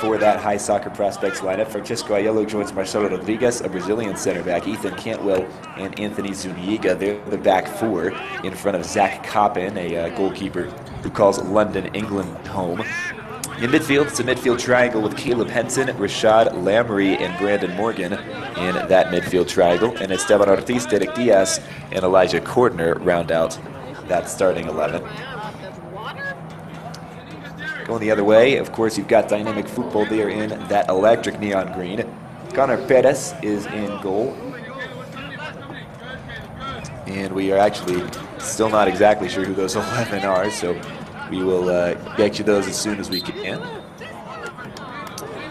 for that High Soccer Prospects lineup. Francisco Aiello joins Marcelo Rodriguez, a Brazilian center back, Ethan Cantwell, and Anthony Zuniga. They're the back four in front of Zach Coppin, a goalkeeper who calls London, England home. In midfield, it's a midfield triangle with Caleb Henson, Rashad Lamry, and Brandon Morgan in that midfield triangle. And Esteban Ortiz, Derek Diaz, and Elijah Cordner round out that starting 11. Going the other way, of course, you've got Dynamic Futbol there in that electric neon green. Connor Perez is in goal. And we are actually still not exactly sure who those 11 are, so we will get you those as soon as we can.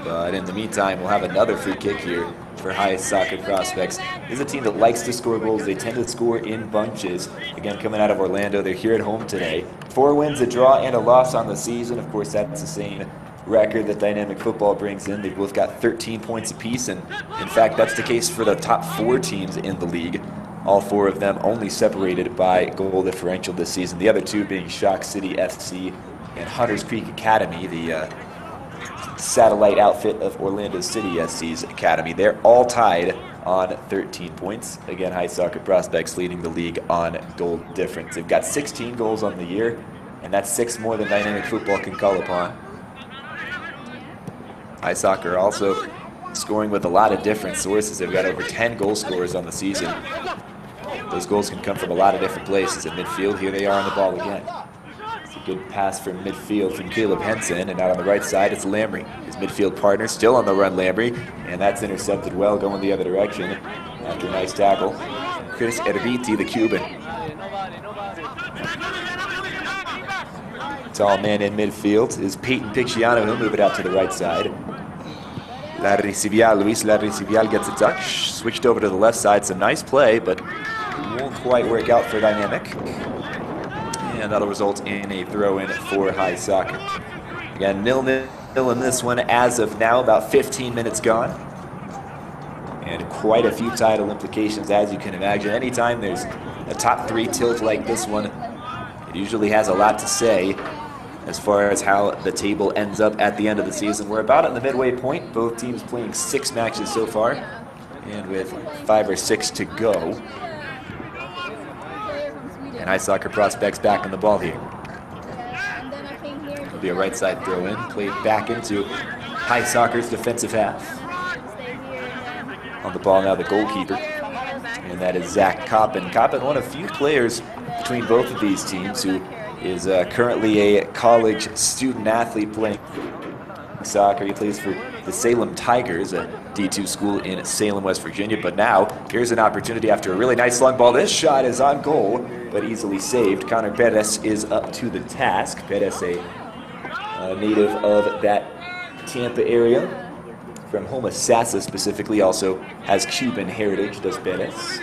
But in the meantime, we'll have another free kick here for High Soccer Prospects. This is a team that likes to score goals. They tend to score in bunches. Again, coming out of Orlando, they're here at home today. 4 wins, a draw, and a loss on the season. Of course, that's the same record that Dynamic Futbol brings in. They've both got 13 points apiece, and in fact, that's the case for the top 4 teams in the league. All 4 of them only separated by goal differential this season. The other 2 being Shock City FC and Hunters Creek Academy, the satellite outfit of Orlando City SC's academy. They're all tied on 13 points. Again, High Soccer Prospects leading the league on goal difference. They've got 16 goals on the year, and that's 6 more than Dynamic Futbol can call upon. High Soccer also scoring with a lot of different sources. They've got over 10 goal scorers on the season. Those goals can come from a lot of different places. At midfield, here they are on the ball again. It's a good pass from midfield from Caleb Henson, and out on the right side, it's Lamry. His midfield partner still on the run, Lamry, and that's intercepted well, going the other direction after a nice tackle. Chris Erviti, the Cuban. Tall man in midfield is Peyton Picciano. He'll move it out to the right side. Luis Larricivial gets a touch, switched over to the left side. Some nice play, but won't quite work out for Dynamic. And that'll result in a throw-in for High Soccer. Again, 0-0 in this one as of now, about 15 minutes gone. And quite a few title implications, as you can imagine. Anytime there's a top 3 tilt like this one, it usually has a lot to say as far as how the table ends up at the end of the season. We're about at the midway point, both teams playing 6 matches so far, and with 5 or 6 to go. And High Soccer Prospects back on the ball here. It'll be a right side throw in, played back into High Soccer's defensive half. On the ball now, the goalkeeper, and that is Zach Coppin. Coppin, one of few players between both of these teams who is currently a college student athlete playing soccer. He plays for the Salem Tigers, a D2 school in Salem, West Virginia. But now, here's an opportunity after a really nice long ball. This shot is on goal, but easily saved. Connor Perez is up to the task. Perez, a native of that Tampa area, from Homosassa specifically, also has Cuban heritage, does Perez.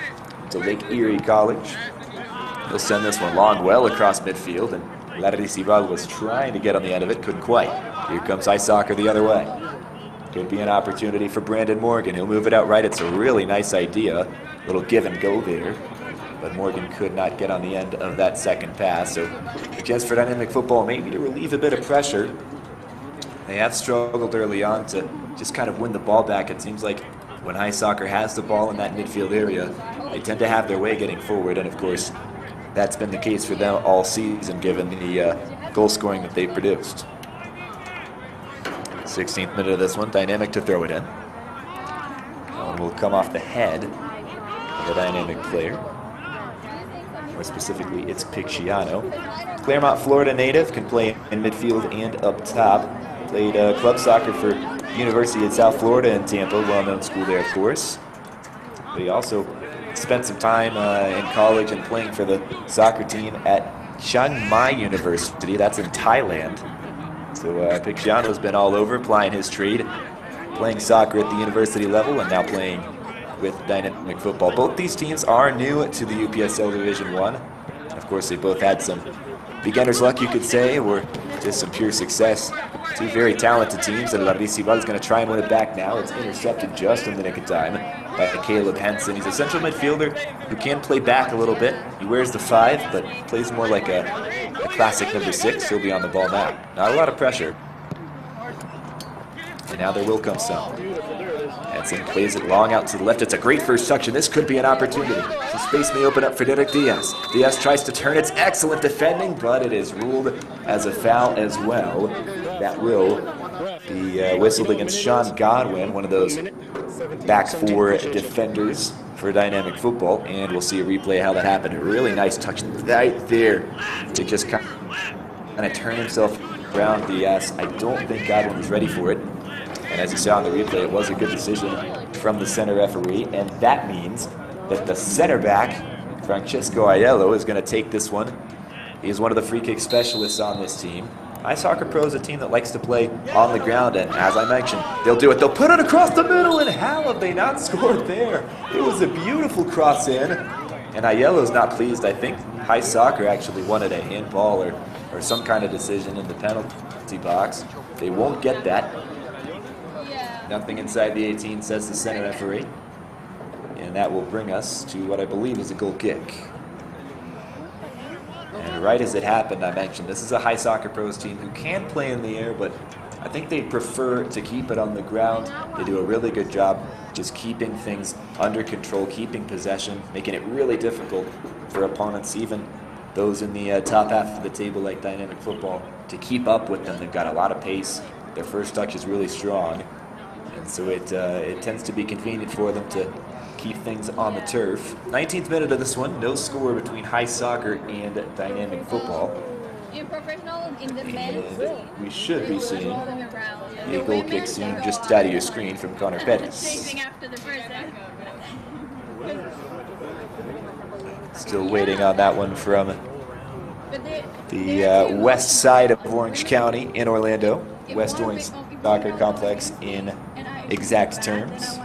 To Lake Erie College. He'll send this one long, well across midfield, and Larricivial was trying to get on the end of it, couldn't quite. Here comes High Soccer the other way. Could be an opportunity for Brandon Morgan. He'll move it out right. It's a really nice idea. Little give and go there, but Morgan could not get on the end of that second pass. So a chance for Dynamic Futbol maybe to relieve a bit of pressure. They have struggled early on to just kind of win the ball back. It seems like when High Soccer has the ball in that midfield area, they tend to have their way getting forward, and of course, that's been the case for them all season, given the goal scoring that they've produced. 16th minute of this one, Dynamic to throw it in. One will come off the head of a Dynamic player. More specifically, it's Picciano. Claremont, Florida native, can play in midfield and up top. Played club soccer for University of South Florida in Tampa, well-known school there, of course. But he also spent some time in college and playing for the soccer team at Chiang Mai University. That's in Thailand. So Picciano's been all over, plying his trade, playing soccer at the university level, and now playing with Dynamic Futbol. Both these teams are new to the UPSL Division 1. Of course, they both had some beginner's luck, you could say, or just some pure success. 2 very talented teams, and Larricivial is going to try and win it back now. It's intercepted just in the nick of time by Caleb Henson. He's a central midfielder who can play back a little bit. He wears the 5, but plays more like a classic number 6. He'll be on the ball now. Not a lot of pressure. And now there will come some. Edson plays it long out to the left. It's a great first touch, and this could be an opportunity. Some space may open up for Derek Diaz. Diaz tries to turn. It's excellent defending, but it is ruled as a foul as well. That will be whistled against Sean Godwin, one of those back four defenders for Dynamic Football, and we'll see a replay of how that happened. A really nice touch right there to just kind of turn himself around Diaz. I don't think Godwin was ready for it. And as you saw in the replay, it was a good decision from the center referee, and that means that the center back, Francisco Aiello, is going to take this one. He is one of the free kick specialists on this team. Ice Soccer Pro is a team that likes to play on the ground, and as I mentioned, they'll do it. They'll put it across the middle, and how have they not scored there? It was a beautiful cross in, and Aiello's not pleased. I think High Soccer actually wanted a handball or some kind of decision in the penalty box. They won't get that. Nothing inside the 18, says the center referee. And that will bring us to what I believe is a goal kick. And right as it happened, I mentioned, this is a High Soccer Pros team who can play in the air, but I think they prefer to keep it on the ground. They do a really good job just keeping things under control, keeping possession, making it really difficult for opponents, even those in the top half of the table like Dynamic Football, to keep up with them. They've got a lot of pace. Their first touch is really strong. And so it tends to be convenient for them to keep things on the turf. 19th minute of this one, no score between High Soccer and Dynamic Football. And we should be seeing a goal kick soon just out of your screen from Connor Pettis. Still waiting on that one from the west side of Orange County in Orlando. West Orange Soccer Complex in exact terms.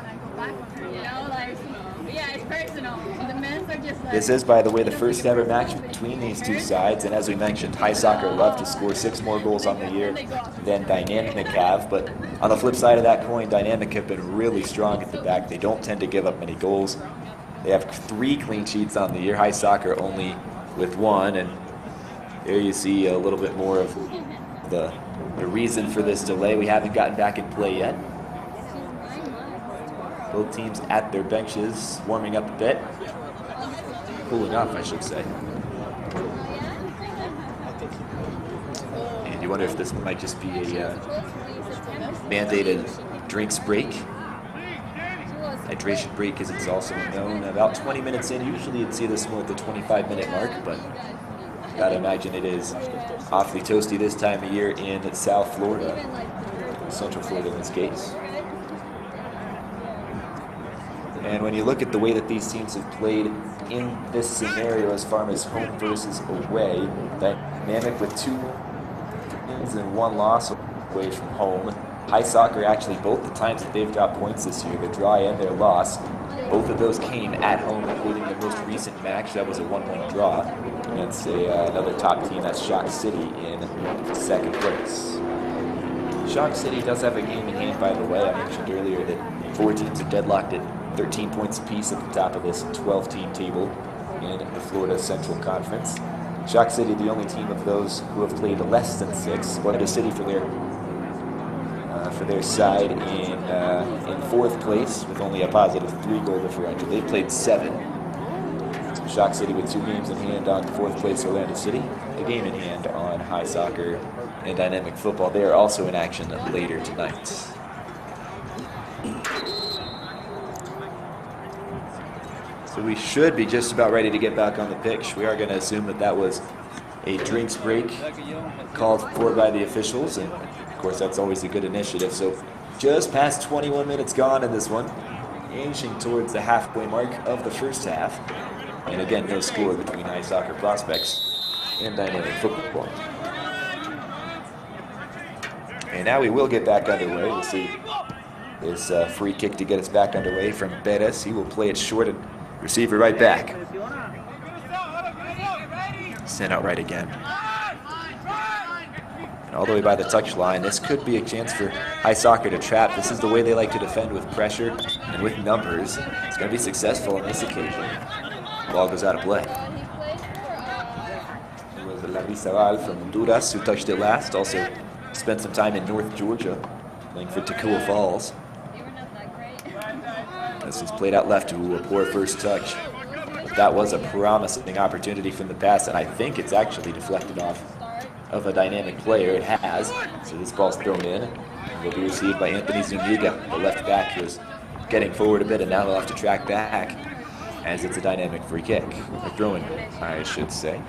This is, by the way, the first ever match between these two sides, and as we mentioned, High Soccer love to score 6 more goals on the year than Dynamic have, but on the flip side of that coin, Dynamic have been really strong at the back. They don't tend to give up many goals. They have 3 clean sheets on the year, High Soccer only with 1, and there you see a little bit more of the reason for this delay. We haven't gotten back in play yet. Both teams at their benches, warming up a bit. Cooling off, I should say. And you wonder if this might just be a mandated drinks break. Hydration break, as it's also known. About 20 minutes in, usually you'd see this more at the 25-minute mark, but gotta imagine it is awfully toasty this time of year in South Florida, Central Florida in this case. And when you look at the way that these teams have played in this scenario as far as home versus away, Dynamic with 2 wins and 1 loss away from home. High Soccer actually, both the times that they've got points this year, their draw and their loss, both of those came at home, including the most recent match. That was a 1-1 draw against another top team, that's Shock City, in 2nd place. Shock City does have a game in hand, by the way. I mentioned earlier that 4 teams are deadlocked at 13 points apiece at the top of this 12-team table in the Florida Central Conference. Shock City, the only team of those who have played less than 6. Florida City for their side in 4th place with only a positive 3-goal differential. They've played 7. So Shock City with 2 games in hand on 4th place Orlando City, a game in hand on High Soccer and Dynamic Football. They are also in action later tonight. So we should be just about ready to get back on the pitch. We are going to assume that that was a drinks break called for by the officials, and of course that's always a good initiative. So just past 21 minutes gone in this one, inching towards the halfway mark of the first half. And again, no score between High Soccer prospects and Dynamic Football. And now we will get back underway. We'll see this free kick to get us back underway from Perez. He will play it short and receive it right back. Sent out right again. And all the way by the touchline, this could be a chance for High Soccer to trap. This is the way they like to defend, with pressure and with numbers. It's going to be successful on this occasion. Ball goes out of play. It was Larissa Val from Honduras who touched it last. Also spent some time in North Georgia playing for Toccoa Falls. This is played out left to a poor first touch. But that was a promising opportunity from the pass, and I think it's actually deflected off of a dynamic player. It has. So this ball's thrown in and will be received by Anthony Zuniga, the left back, who is getting forward a bit, and now they'll have to track back as it's a dynamic free kick. Or throw-in, I should say.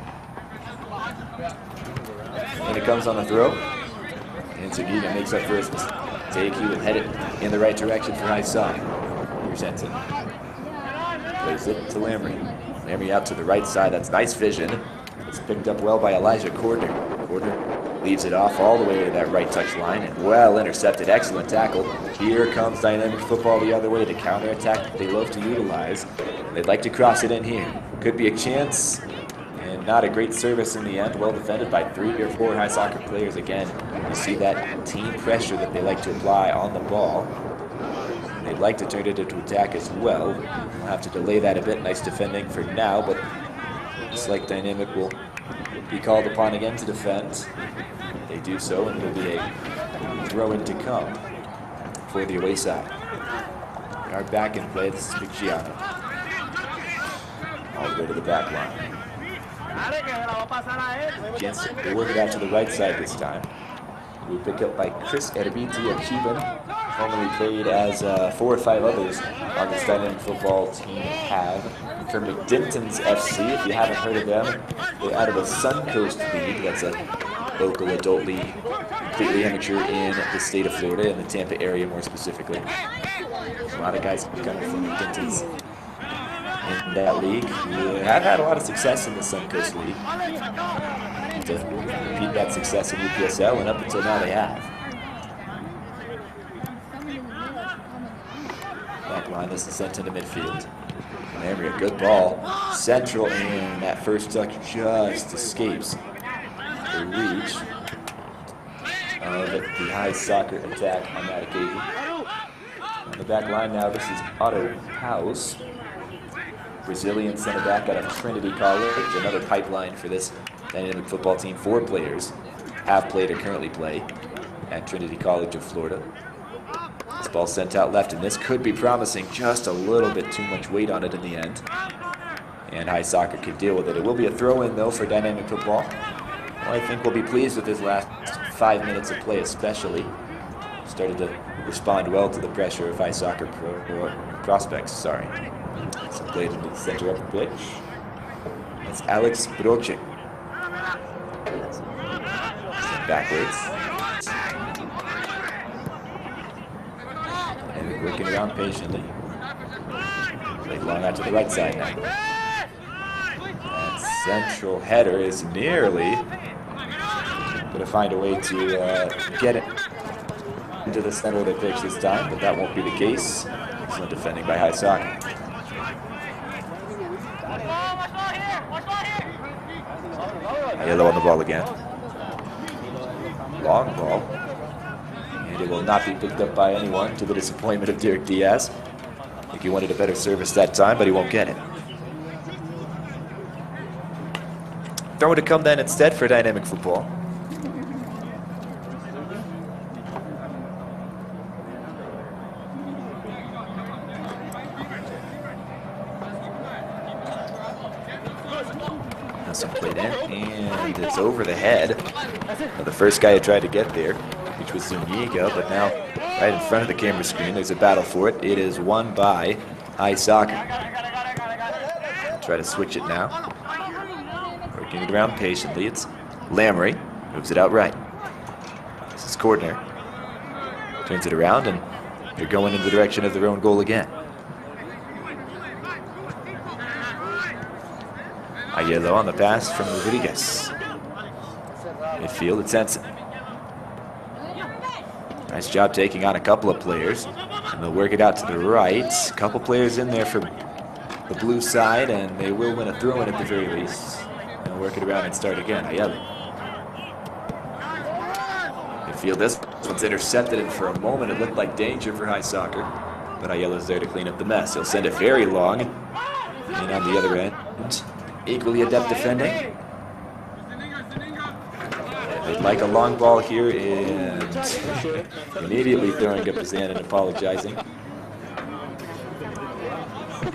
And it comes on the throw. And Zuniga makes up for his mistake. He will head it in the right direction for high side. Here's Ensign. Plays it to Lamry. Lamry out to the right side. That's nice vision. It's picked up well by Elijah Cordner. Cordner leaves it off all the way to that right touch line, and well intercepted. Excellent tackle. Here comes Dynamic Football the other way to counterattack that they love to utilize. They'd like to cross it in here. Could be a chance, and not a great service in the end. Well defended by 3 or 4 high soccer players. Again, you see that team pressure that they like to apply on the ball. They'd like to turn it into attack as well. We'll have to delay that a bit. Nice defending for now, but looks like Dynamic will be called upon again to defend. They do so, and it'll be a throw-in to come for the away side. We are back in play. This is Picciano. All the way to the back line. Jensen will work it out to the right side this time. We pick up by Chris Erbiti, a Cuban, formerly played as 4 or 5 others on this Dynamic Football team have. From McDinton's FC, if you haven't heard of them, they're out of the Suncoast League. That's a local adult league, completely amateur in the state of Florida, in the Tampa area more specifically. There's a lot of guys coming from McDinton's in that league. We have had a lot of success in the Suncoast League. To repeat that success in UPSL, and up until now they have. Back line, this is sent into midfield. Lamry, a good ball. Central, and that first touch just escapes the reach of the high soccer attack on that occasion. On the back line now, this is Otto House, Brazilian center back out of Trinity College. Another pipeline for this Dynamic Football team. 4 players have played or currently play at Trinity College of Florida. This ball sent out left, and this could be promising. Just a little bit too much weight on it in the end. And high soccer can deal with it. It will be a throw-in, though, for Dynamic Football. Well, I think we'll be pleased with his last 5 minutes of play, especially. Started to respond well to the pressure of high soccer prospects. Sorry. So played into the center of the pitch. That's Alex Brochik. Backwards. And working around patiently. Played long out to the right side now. That central header is nearly going to find a way to get it into the center of the pitch this time, but that won't be the case. Excellent defending by high soccer. Yellow on the ball again. Long ball. And it will not be picked up by anyone, to the disappointment of Derek Diaz. I think he wanted a better service that time, but he won't get it. Throw it to come then instead for Dynamic Football. Nelson played in, and it's over the head of the first guy who tried to get there, which was Zuniga, but now right in front of the camera screen, there's a battle for it. It is won by High Soccer. I'll try to switch it now. Working it around patiently. It's Lamry, moves it out right. This is Cordner. Turns it around, and they're going in the direction of their own goal again. Aiello on the pass from Rodriguez. Midfield, it's Ensign. Nice job taking on a couple of players. And they'll work it out to the right. A couple players in there for the blue side, and they will win a throw-in at the very least. And they'll work it around and start again. Aiello. Midfield, this one's intercepted, and for a moment it looked like danger for High Soccer. But Aiello's there to clean up the mess. He'll send it very long. And on the other end, equally adept defending. They'd like a long ball here, and immediately throwing up his hand and apologizing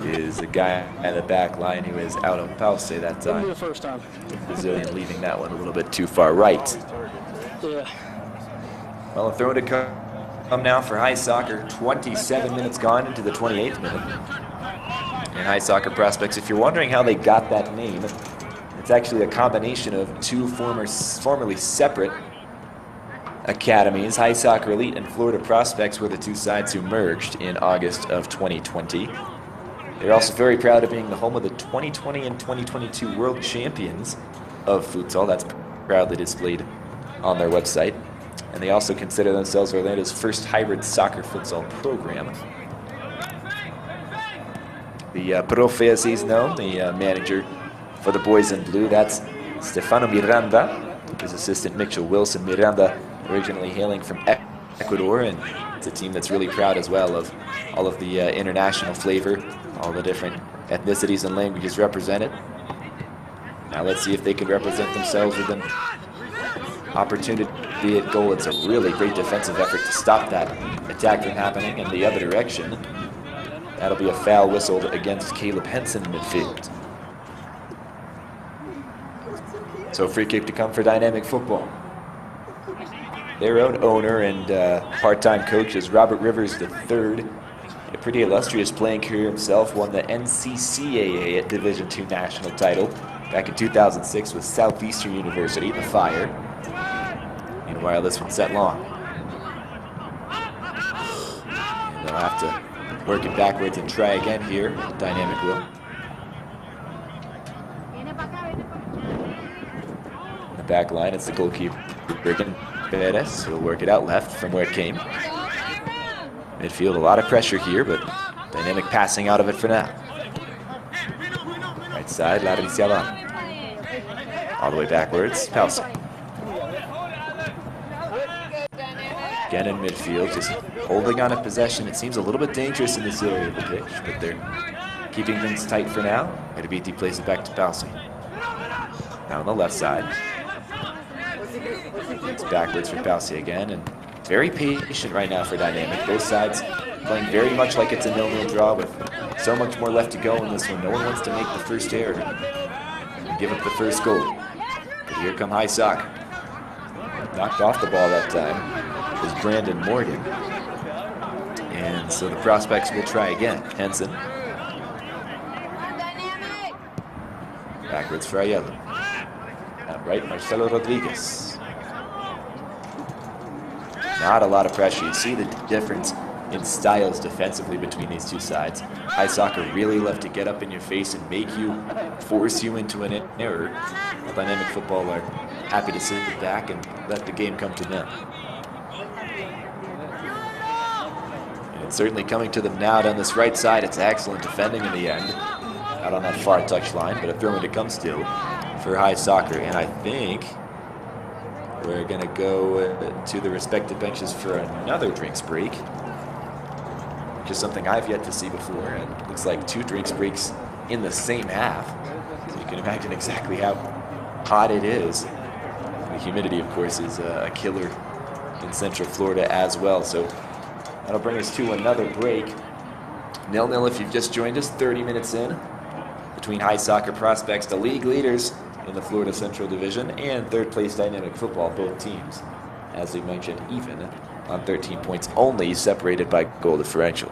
is a guy at the back line who is out of pause that time. The Brazilian leaving that one a little bit too far right. Well, a throw to come now for High Soccer. 27 minutes gone into the 28th minute. And High Soccer Prospects, if you're wondering how they got that name, it's actually a combination of two formerly separate academies. High Soccer Elite and Florida Prospects were the two sides who merged in August of 2020. They're also very proud of being the home of the 2020 and 2022 World Champions of Futsal. That's proudly displayed on their website. And they also consider themselves Orlando's first hybrid soccer futsal program. The profe, as he's known, the manager for the boys in blue, that's Stefano Miranda. His assistant Mitchell Wilson. Miranda, originally hailing from Ecuador, and it's a team that's really proud as well of all of the international flavor, all the different ethnicities and languages represented. Now let's see if they can represent themselves with an opportunity at goal. It's a really great defensive effort to stop that attack from happening in the other direction. That'll be a foul whistled against Caleb Henson in midfield. So free kick to come for Dynamic Football. Their own owner and part-time coach is Robert Rivers III. A pretty illustrious playing career himself, won the NCCAA Division II national title back in 2006 with Southeastern University, the Fire. Meanwhile, this one set long. And they'll have to work it backwards and try again here. Dynamic will. In the back line, it's the goalkeeper, Perez. He'll work it out left from where it came. Midfield, a lot of pressure here, but Dynamic passing out of it for now. Right side, Lariciaban. All the way backwards, Pause. Again in midfield, just holding on to possession. It seems a little bit dangerous in this area of the pitch, but they're keeping things tight for now. Edibiti plays it back to Pause. Now on the left side. It's backwards for Pause again, and very patient right now for Dynamic. Both sides playing very much like it's a 0-0 draw with so much more left to go in this one. No one wants to make the first error and give up the first goal. But here come High Soccer. Knocked off the ball that time was Brandon Morgan. And so the Prospects will try again. Henson. Backwards for Ayala. Out right, Marcelo Rodriguez. Not a lot of pressure. You see the difference in styles defensively between these two sides. High Soccer really love to get up in your face and make you, force you into an error. Dynamic Football are happy to sit back and let the game come to them. And it's certainly coming to them now down this right side. It's excellent defending in the end. Out on that far touch line, but a throw-in to come still for High Soccer. And I think we're going to go to the respective benches for another drinks break, which is something I've yet to see before. And it looks like 2 drinks breaks in the same half. So you can imagine exactly how hot it is. The humidity, of course, is a killer in Central Florida as well. So that'll bring us to another break. 0-0 if you've just joined us, 30 minutes in between High Soccer Prospects, the league leaders in the Florida Central Division, and third place Dynamic Football, both teams, as we mentioned, even on 13 points only, separated by goal differential.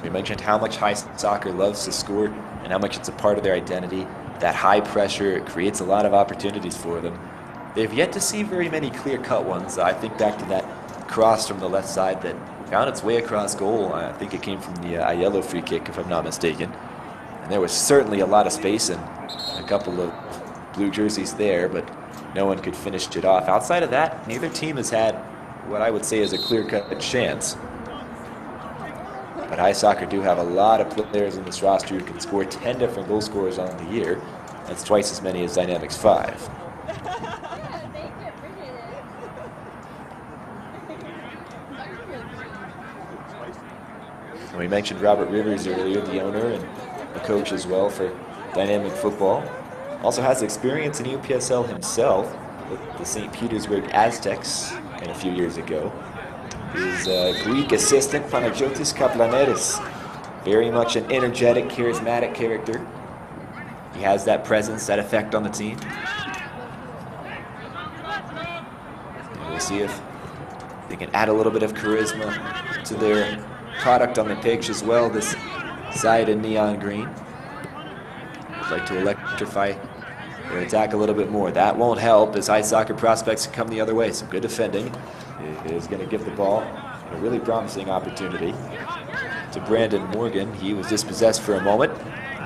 We mentioned how much High Soccer loves to score and how much it's a part of their identity. That high pressure creates a lot of opportunities for them. They've yet to see very many clear-cut ones. I think back to that cross from the left side that found its way across goal. I think it came from the Aiello free kick, if I'm not mistaken. And there was certainly a lot of space and a couple of blue jerseys there, but no one could finish it off. Outside of that, neither team has had what I would say is a clear-cut chance. But High Soccer do have a lot of players in this roster who can score 10 different goal scorers on the year. That's twice as many as Dynamic's 5. And we mentioned Robert Rivers earlier, the owner and the coach as well for Dynamic Football. Also has experience in UPSL himself with the St. Petersburg Aztecs a few years ago. His Greek assistant, Panagiotis Kaplaneris, very much an energetic, charismatic character. He has that presence, that effect on the team. And we'll see if they can add a little bit of charisma to their product on the pitch as well, this side in neon green. I'd like to electrify their attack a little bit more. That won't help as ice soccer prospects come the other way. Some good defending. It is going to give the ball a really promising opportunity to Brandon Morgan. He was dispossessed for a moment.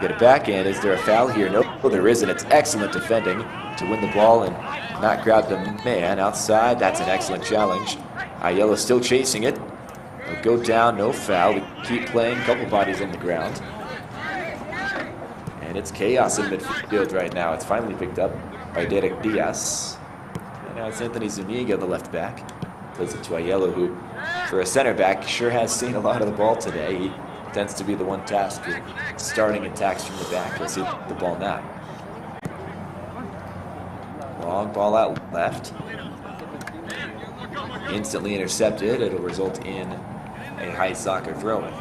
Get it back, and is there a foul here? No, there isn't. It's excellent defending to win the ball and not grab the man outside. That's an excellent challenge. Aiello still chasing it. It'll go down, no foul. We keep playing, couple bodies on the ground. And it's chaos in midfield right now. It's finally picked up by Derek Diaz. And now it's Anthony Zuniga, the left back. Plays it to Aiello, who, for a center back, sure has seen a lot of the ball today. He tends to be the one tasked with starting attacks from the back. We'll see the ball now. Long ball out left. Instantly intercepted. It'll result in a high soccer throw-in.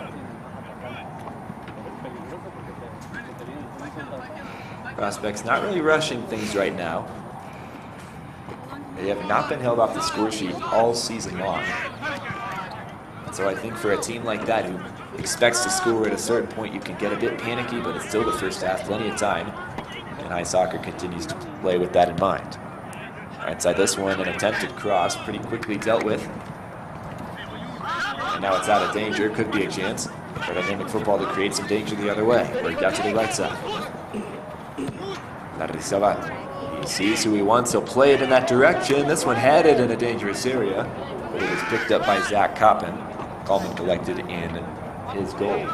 Prospects not really rushing things right now. They have not been held off the score sheet all season long. So I think for a team like that who expects to score at a certain point, you can get a bit panicky, but it's still the first half, plenty of time. And high soccer continues to play with that in mind. Inside this one, an attempted cross, pretty quickly dealt with. And now it's out of danger, could be a chance for Dynamic Football to create some danger the other way. Worked out to the right side. Larrizabal. He sees who he wants, he'll play it in that direction. This one headed in a dangerous area, but it was picked up by Zach Koppen. Calm and collected in his goal.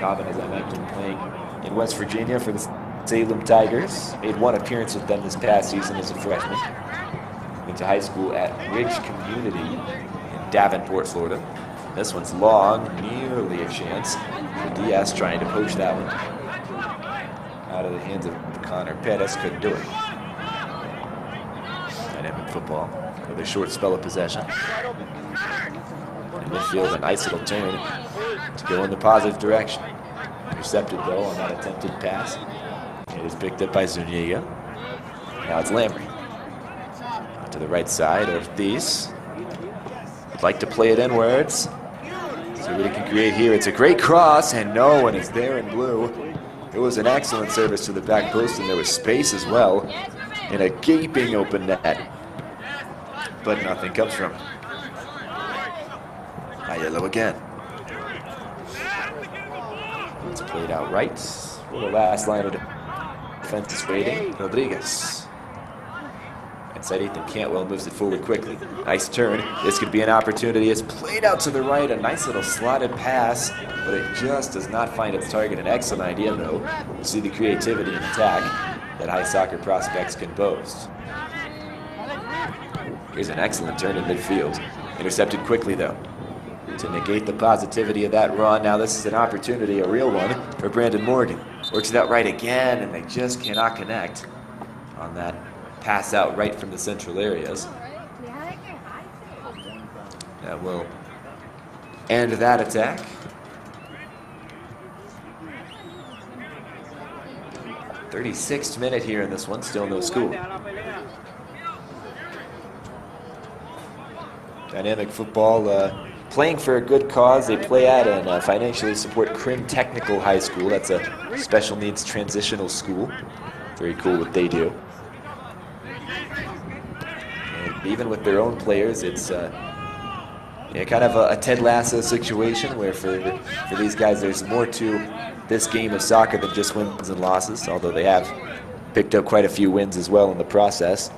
Koppen, as I mentioned, playing in West Virginia for the Salem Tigers. Made one appearance with them this past season as a freshman. Went to high school at Ridge Community in Davenport, Florida. This one's long, nearly a chance. Diaz trying to poach that one out of the hands of Connor Pettis, couldn't do it. Dynamic Football with a short spell of possession. In midfield, a nice little turn to go in the positive direction. Intercepted though on that attempted pass. It is picked up by Zuniga. Now it's Lamprey. To the right side, Ortiz. Would like to play it inwards. See what he can create here. It's a great cross, and no one is there in blue. It was an excellent service to the back post, and there was space as well in a gaping open net. But nothing comes from it. Aiello again. It's played out right. For the last line of defense is waiting. Rodriguez. Inside Ethan Cantwell moves it forward quickly. Nice turn. This could be an opportunity. It's played out to the right. A nice little slotted pass, but it just does not find its target. An excellent idea, though. We'll see the creativity and attack that high soccer prospects can boast. Here's an excellent turn in midfield. Intercepted quickly, though, to negate the positivity of that run. Now this is an opportunity, a real one, for Brandon Morgan. Works it out right again, and they just cannot connect on that pass out right from the central areas. That will end that attack. "36th minute here in this one, still no score. Dynamic Football playing for a good cause. They play at and financially support Crim Technical High School. That's a special needs transitional school. Very cool what they do. And even with their own players, it's kind of a Ted Lasso situation where for these guys there's more to this game of soccer than just wins and losses, although they have picked up quite a few wins as well in the process.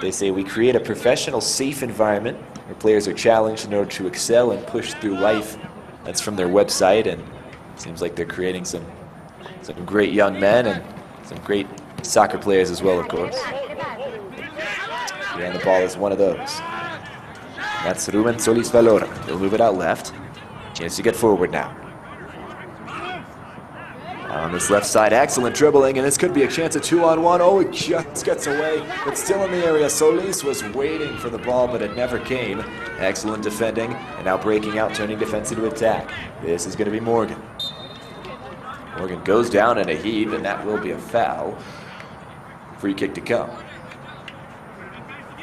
They say we create a professional, safe environment where players are challenged in order to excel and push through life. That's from their website, and it seems like they're creating some great young men and some great soccer players as well, of course. And the ball is one of those. That's Ruben Solis Valora. He'll move it out left. Chance to get forward now. On this left side, excellent dribbling, and this could be a chance at 2-on-1. Oh, it just gets away. It's still in the area. Solis was waiting for the ball, but it never came. Excellent defending, and now breaking out, turning defense into attack. This is going to be Morgan. Morgan goes down in a heave, and that will be a foul. Free kick to come.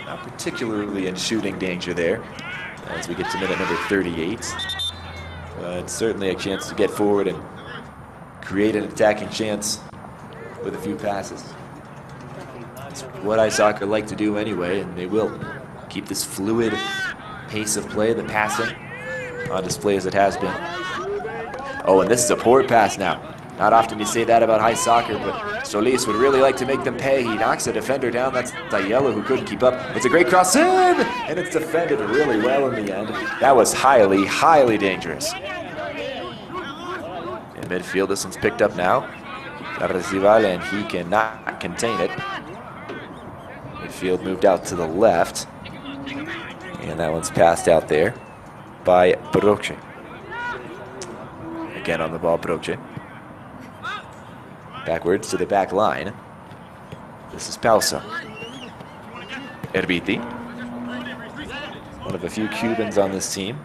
Not particularly in shooting danger there as we get to minute number 38. But certainly a chance to get forward and create an attacking chance with a few passes. It's what ice soccer like to do anyway, and they will keep this fluid pace of play, the passing, on display as it has been. Oh, and this is a poor pass now. Not often you say that about high soccer, but Solis would really like to make them pay. He knocks a defender down. That's Ayello, who couldn't keep up. It's a great cross in, and it's defended really well in the end. That was highly, highly dangerous. In midfield, this one's picked up now. Arrecival, and he cannot contain it. Midfield moved out to the left, and that one's passed out there by Broche. Again on the ball, Broche. Backwards to the back line. This is Pausa. Erbiti. One of a few Cubans on this team.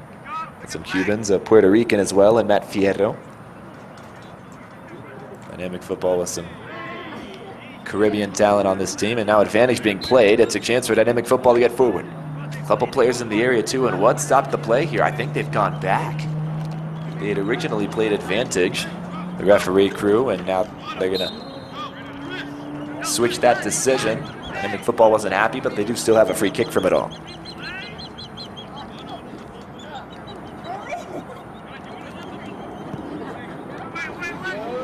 And some Cubans, a Puerto Rican as well, and Matt Fierro. Dynamic football with some Caribbean talent on this team, and now advantage being played. It's a chance for Dynamic football to get forward. A couple players in the area too, and what stopped the play here? I think they've gone back. They had originally played advantage, the referee crew, and now they're gonna switch that decision. Dynamic football wasn't happy, but they do still have a free kick from it all.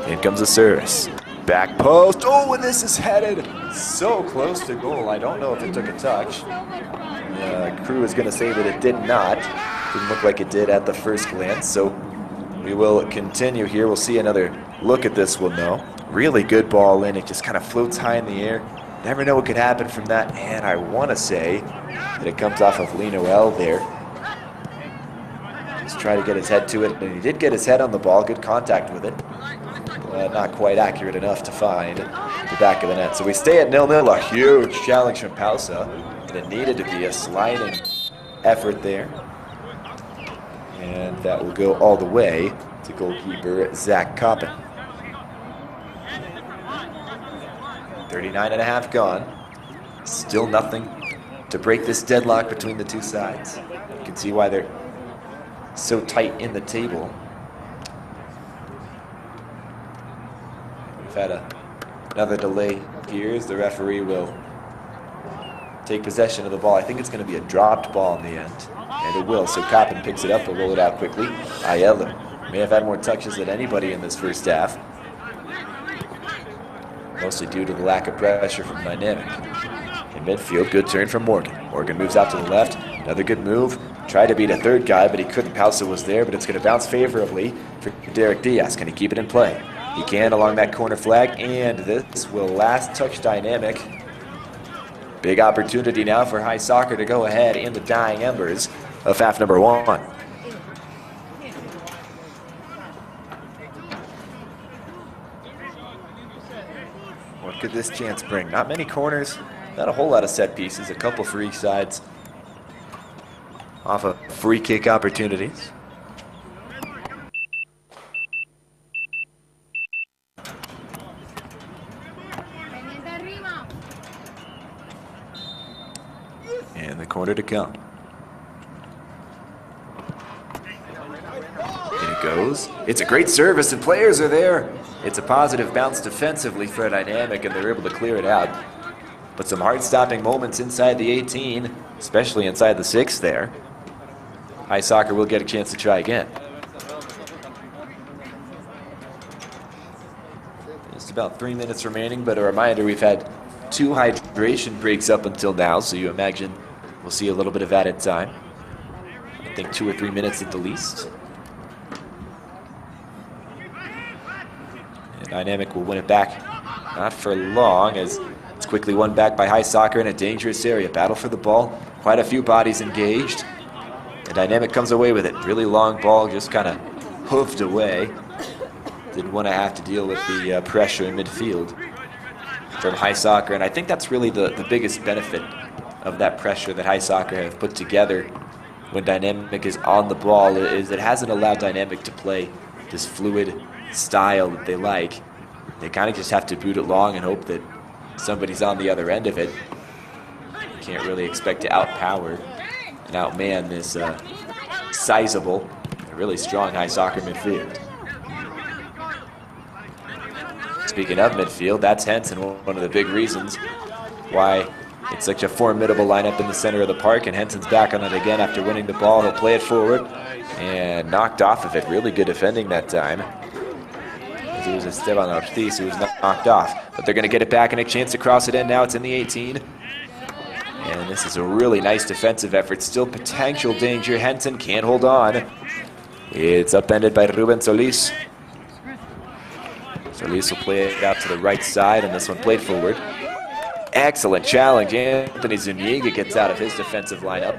In comes a service. Back post. Oh, and this is headed so close to goal. I don't know if it took a touch. The crew is going to say that it did not. Didn't look like it did at the first glance. So we will continue here. We'll see another look at this. We'll know. Really good ball in. It just kind of floats high in the air. Never know what could happen from that. And I want to say that it comes off of Linoel there. Just try to get his head to it. And he did get his head on the ball. Good contact with it. Not quite accurate enough to find the back of the net. So we stay at 0-0. A huge challenge from Pausa. And it needed to be a sliding effort there. And that will go all the way to goalkeeper Zach Koppen. 39.5 gone. Still nothing to break this deadlock between the two sides. You can see why they're so tight in the table. We've had another delay here as the referee will take possession of the ball. I think it's going to be a dropped ball in the end, and it will. So Koppen picks it up and roll it out quickly. Ayello may have had more touches than anybody in this first half, mostly due to the lack of pressure from Dynamic. In midfield, good turn from Morgan. Morgan moves out to the left. Another good move. Tried to beat a third guy, but he couldn't. Pausa was there, but it's going to bounce favorably for Derek Diaz. Can he keep it in play? He can along that corner flag, and this will last touch Dynamic. Big opportunity now for high soccer to go ahead in the dying embers of half number 1. What could this chance bring? Not many corners, not a whole lot of set pieces, a couple for each sides off of free kick opportunities. And the corner to come. In it goes. It's a great service and players are there. It's a positive bounce defensively for Dynamic, and they're able to clear it out. But some heart-stopping moments inside the 18, especially inside the 6 there. High soccer will get a chance to try again. Just about 3 minutes remaining, but a reminder, we've had 2 hydration breaks up until now, so you imagine we'll see a little bit of added time. I think 2 or 3 minutes at the least. And Dynamic will win it back. Not for long, as it's quickly won back by high soccer in a dangerous area. Battle for the ball. Quite a few bodies engaged. And Dynamic comes away with it. Really long ball, just kind of hoofed away. didn't want to have to deal with the pressure in midfield from High Soccer, and I think that's really the biggest benefit of that pressure that High Soccer have put together when Dynamic is on the ball, is it hasn't allowed Dynamic to play this fluid style that they like. They kind of just have to boot it long and hope that somebody's on the other end of it. You can't really expect to outpower and outman this sizable, really strong High Soccer midfield. Speaking of midfield, that's Henson, one of the big reasons why it's such a formidable lineup in the center of the park, and Henson's back on it again after winning the ball. He'll play it forward and knocked off of it. Really good defending that time. It was Esteban Ortiz who was knocked off, but they're going to get it back and a chance to cross it in. Now it's in the 18. And this is a really nice defensive effort. Still potential danger. Henson can't hold on. It's upended by Ruben Solis. Solis will play it out to the right side, and this one played forward. Excellent challenge. Anthony Zuniga gets out of his defensive lineup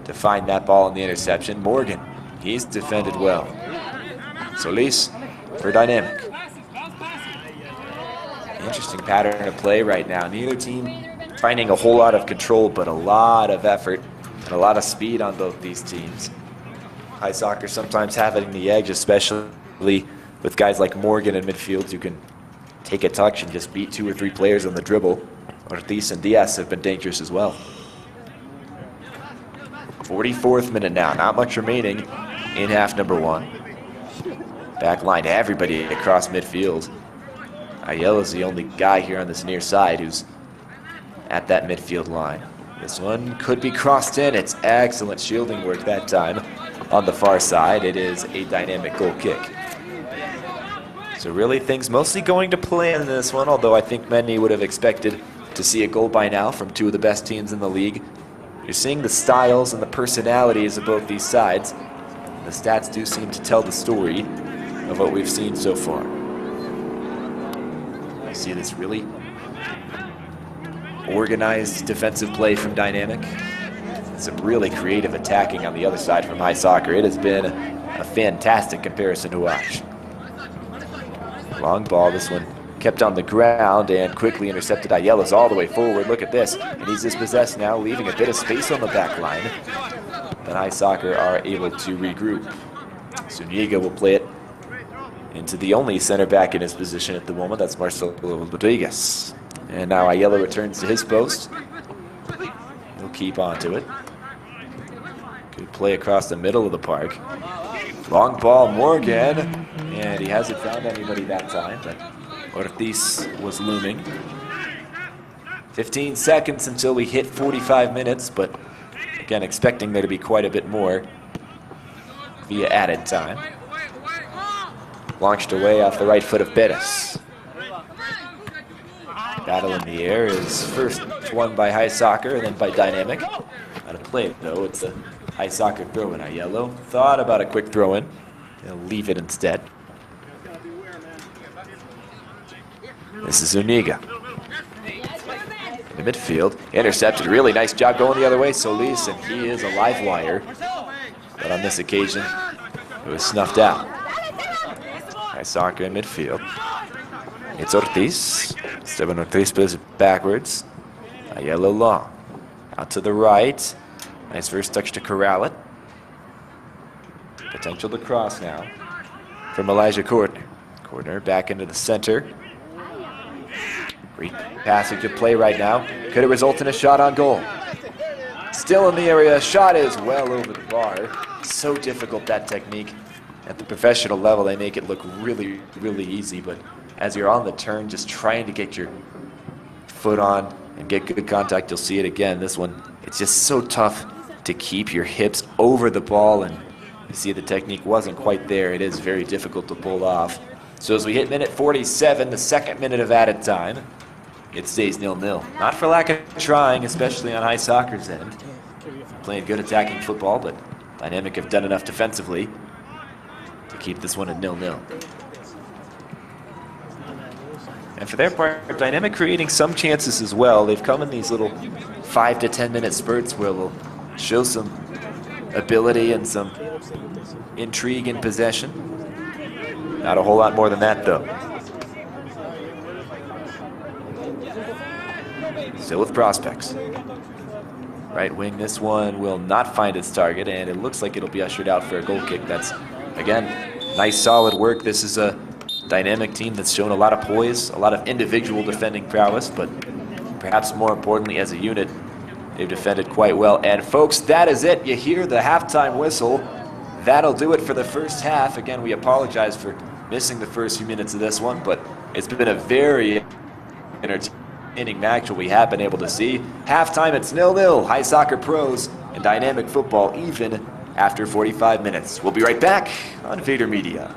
to find that ball in the interception. Morgan, he's defended well. Solis for Dynamic. Interesting pattern of play right now. Neither team finding a whole lot of control, but a lot of effort and a lot of speed on both these teams. High Soccer sometimes having the edge, especially with guys like Morgan in midfield who can take a touch and just beat 2 or 3 players on the dribble. Ortiz and Diaz have been dangerous as well. 44th minute now, not much remaining in half number 1. Back line to everybody across midfield. Ayelo's the only guy here on this near side who's at that midfield line. This one could be crossed in. It's excellent shielding work that time on the far side. It is a Dynamic goal kick. So really things mostly going to plan in this one, although I think many would have expected to see a goal by now from 2 of the best teams in the league. You're seeing the styles and the personalities of both these sides. The stats do seem to tell the story of what we've seen so far. I see this really organized defensive play from Dynamic. Some really creative attacking on the other side from High Soccer. It has been a fantastic comparison to watch. Long ball, this one kept on the ground and quickly intercepted. Ayelo's all the way forward. Look at this. And he's dispossessed now, leaving a bit of space on the back line. But High Soccer are able to regroup. Zuniga will play it into the only center back in his position at the moment. That's Marcelo Rodriguez. And now Ayelo returns to his post. He'll keep on to it. Good play across the middle of the park. Long ball, Morgan. And he hasn't found anybody that time, but Ortiz was looming. 15 seconds until we hit 45 minutes, but again, expecting there to be quite a bit more via added time. Launched away off the right foot of Perez. Battle in the air is first won by High Soccer and then by Dynamic. Out of play though, it's a High Soccer throw-in. Ayelo thought about a quick throw-in. He'll leave it instead. This is Zuniga. In the midfield, intercepted. Really nice job going the other way, Solis, and he is a live wire. But on this occasion, it was snuffed out. High Soccer in midfield. It's Ortiz. Esteban Ortiz plays it backwards. Ayelo long. Out to the right. Nice first touch to corral it. Potential to cross now from Elijah Cordner. Cordner back into the center. Great passage of play right now. Could it result in a shot on goal? Still in the area. Shot is well over the bar. So difficult, that technique. At the professional level, they make it look really, really easy. But as you're on the turn, just trying to get your foot on and get good contact, you'll see it again. This one, it's just so tough to keep your hips over the ball. And you see the technique wasn't quite there. It is very difficult to pull off. So as we hit minute 47, the second minute of added time, it stays 0-0. Not for lack of trying, especially on High Soccer's end. Playing good attacking football, but Dynamic have done enough defensively to keep this one at 0-0. And for their part, Dynamic creating some chances as well. They've come in these little 5 to 10 minute spurts where they'll show some ability and some intrigue in possession. Not a whole lot more than that, though. Still with prospects. Right wing, this one will not find its target, and it looks like it'll be ushered out for a goal kick. That's, again, nice solid work. This is a dynamic team that's shown a lot of poise, a lot of individual defending prowess, but perhaps more importantly as a unit, they've defended quite well. And folks, that is it. You hear the halftime whistle. That'll do it for the first half. Again, we apologize for missing the first few minutes of this one, but it's been a very entertaining match what we have been able to see. Halftime, it's 0-0. High Soccer Pros and Dynamic Football even after 45 minutes. We'll be right back on Vader Media.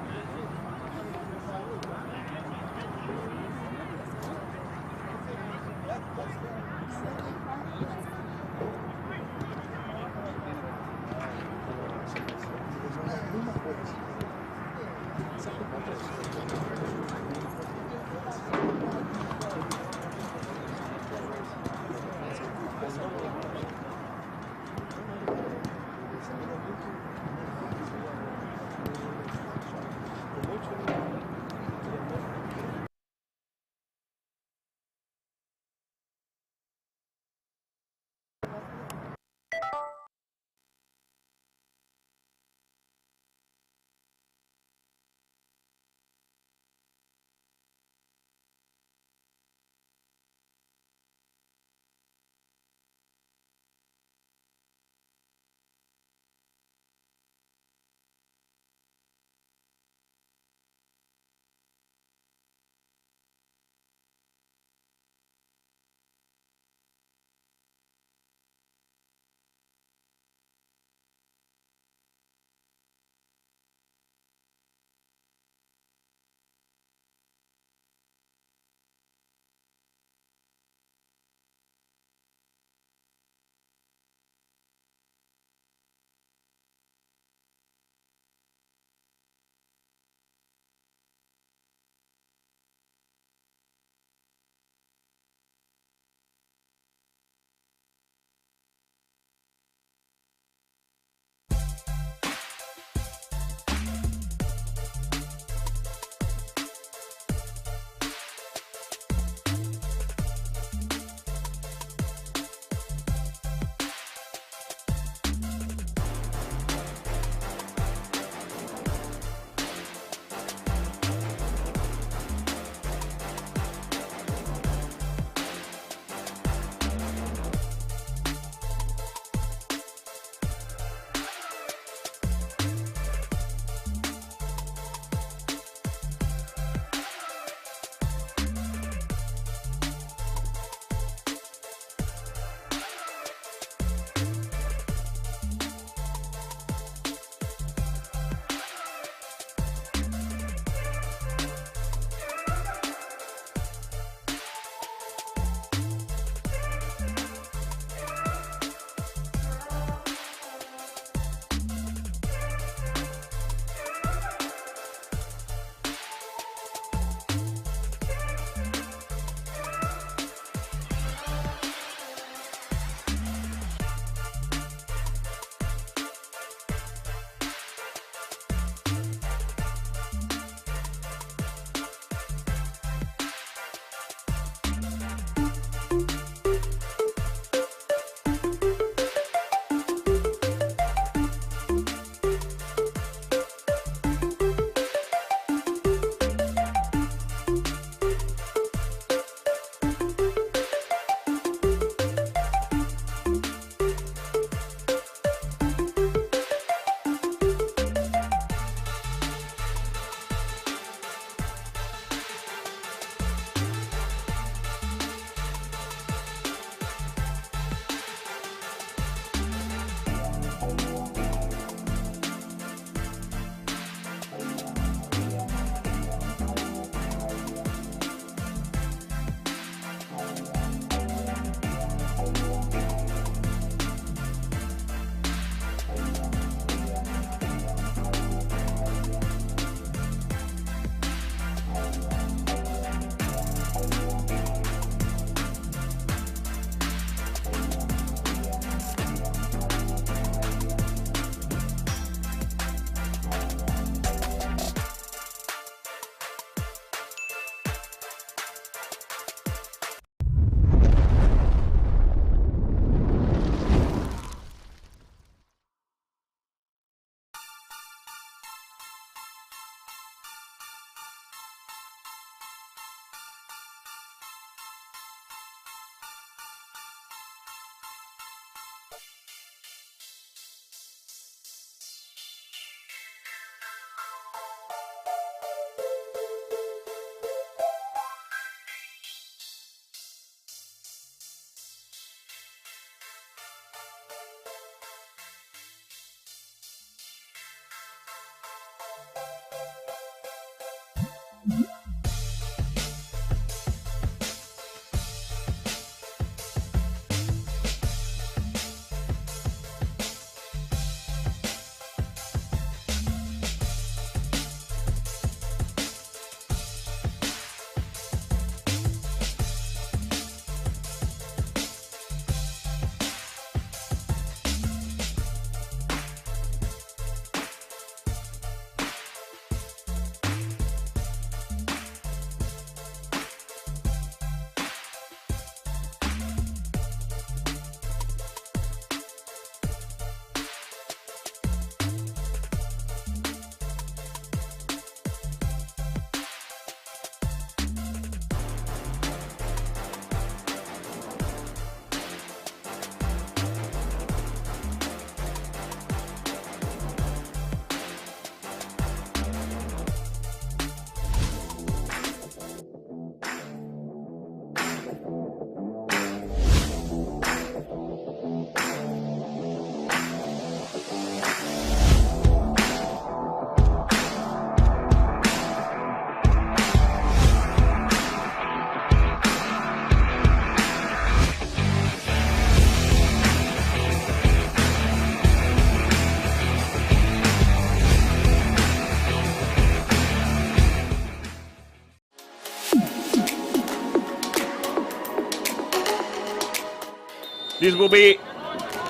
This will be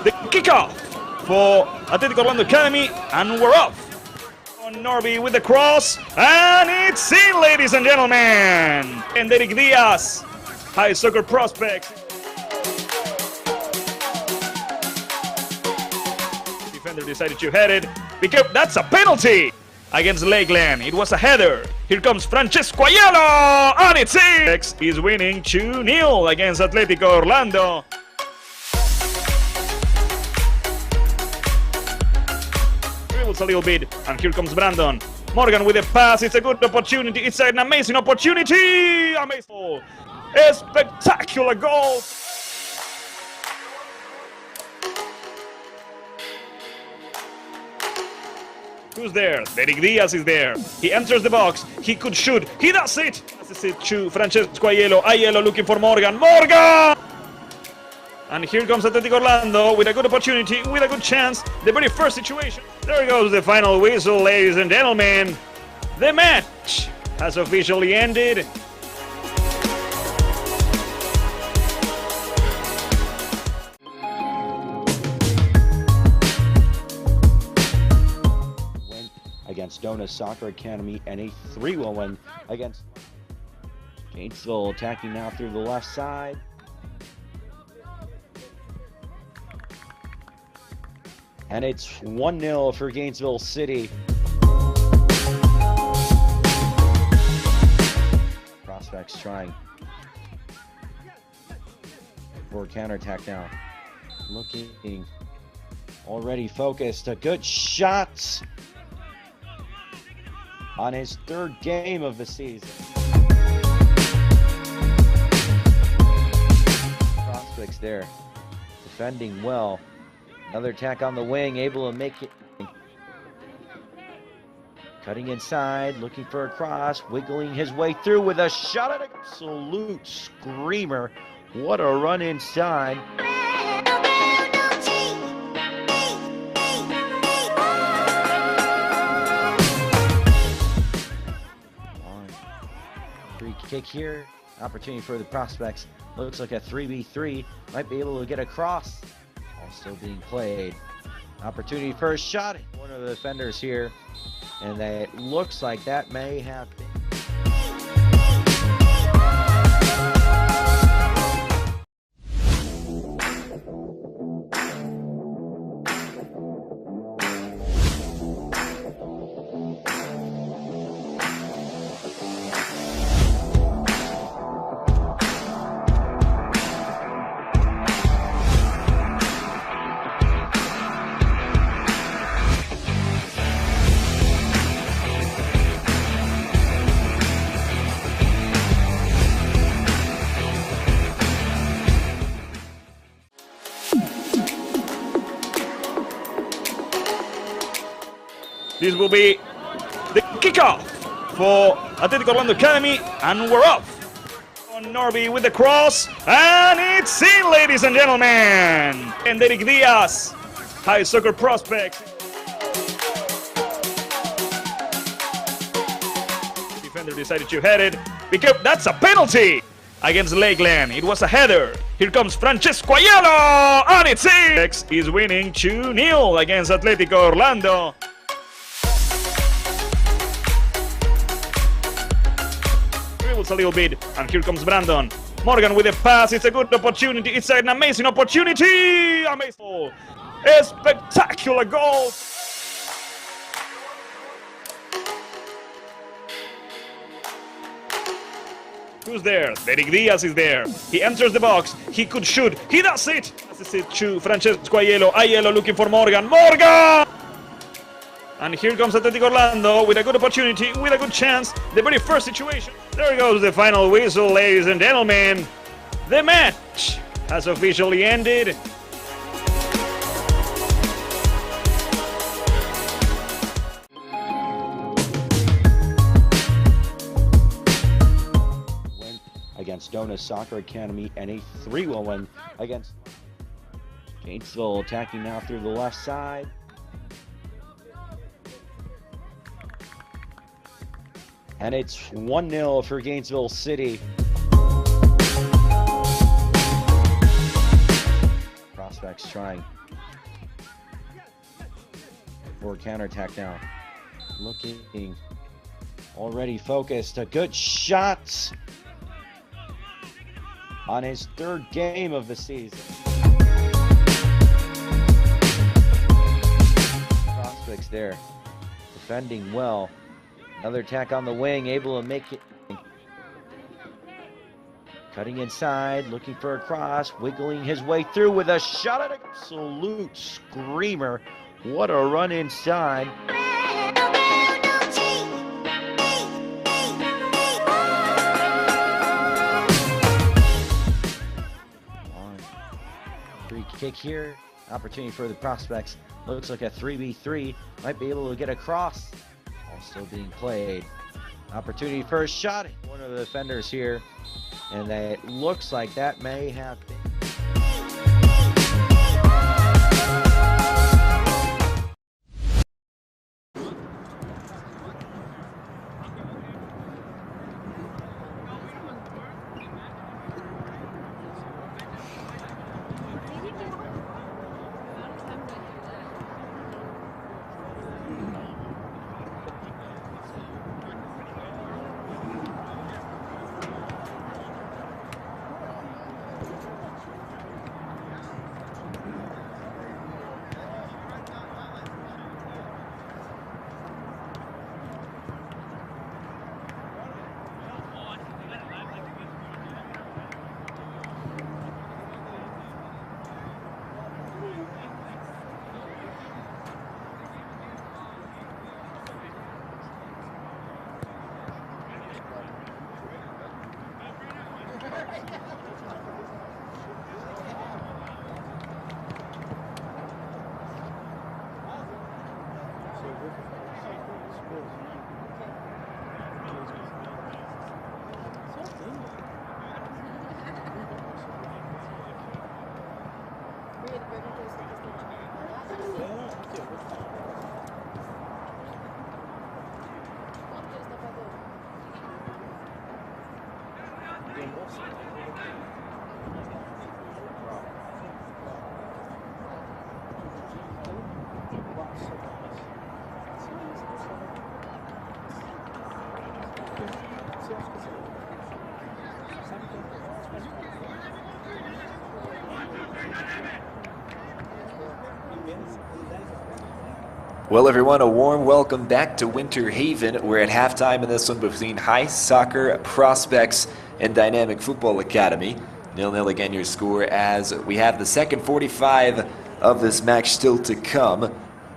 the kickoff for Athletic Orlando Academy, and we're off. On Norby with the cross, and it's in, ladies and gentlemen. And Derek Diaz, high soccer prospect. Defender decided to head it because that's a penalty against Lakeland. It was a header. Here comes Francesco Ayala, and it's in. He's winning 2-0 against Atletico Orlando. A little bit, and here comes Brandon Morgan with a pass. It's a good opportunity. It's an amazing opportunity. Amazing, a spectacular goal. Who's there? Derek Diaz is there. He enters the box. He could shoot. He does it. Passes it to Francesco Ayala. Ayala looking for Morgan. Morgan! And here comes Athletic Orlando with a good opportunity, with a good chance. The very first situation. There goes the final whistle, ladies and gentlemen. The match has officially ended. Win against Dona Soccer Academy, and a 3-1 win against Gainesville, attacking now through the left side. And it's 1-0 for Gainesville City. Prospects trying for a counterattack now. Looking already focused. A good shot on his third game of the season. Prospects there defending well. Another attack on the wing, able to make it. Cutting inside, looking for a cross, wiggling his way through with a shot at an absolute screamer. What a run inside. Free kick here. Opportunity for the prospects. Looks like a 3v3. Might be able to get a cross. Still being played. Opportunity for a shot. One of the defenders here, and that looks like that may have been. This will be the kickoff for Athletic Orlando Academy, and we're off. On Norby with the cross, and it's in, ladies and gentlemen. And Derek Diaz, high soccer prospect. Defender decided to head it because that's a penalty against Lakeland. It was a header. Here comes Francesco Aiello, and it's in. Is winning 2-0 against Atletico Orlando. Dribbles a little bit, and here comes Brandon Morgan with a pass. It's a good opportunity. It's an amazing opportunity. Amazing. A spectacular goal. Who's there? Derek Diaz is there. He enters the box. He could shoot. He does it. Passes it to Francesco Aiello. Aiello looking for Morgan. Morgan! And here comes Athletic Orlando with a good opportunity, with a good chance. The very first situation. There goes the final whistle, ladies and gentlemen. The match has officially ended. Against Dona Soccer Academy, and a 3-1 win against Gainesville, attacking now through the left side. And it's 1-0 for Gainesville City. Prospects trying for a counterattack now. Looking already focused. A good shot on his third game of the season. Prospects there, defending well. Another attack on the wing, able to make it. Cutting inside, looking for a cross, wiggling his way through with a shot at an absolute screamer. What a run inside. Free kick here, opportunity for the Prospects. Looks like a 3v3, might be able to get across. All still being played. Opportunity for a shot. One of the defenders here, and it looks like that may have been. Well, everyone, a warm welcome back to Winter Haven. We're at halftime in this one between High Soccer Prospects and Dynamic Futbol Academy. 0-0 again your score as we have the second 45 of this match still to come.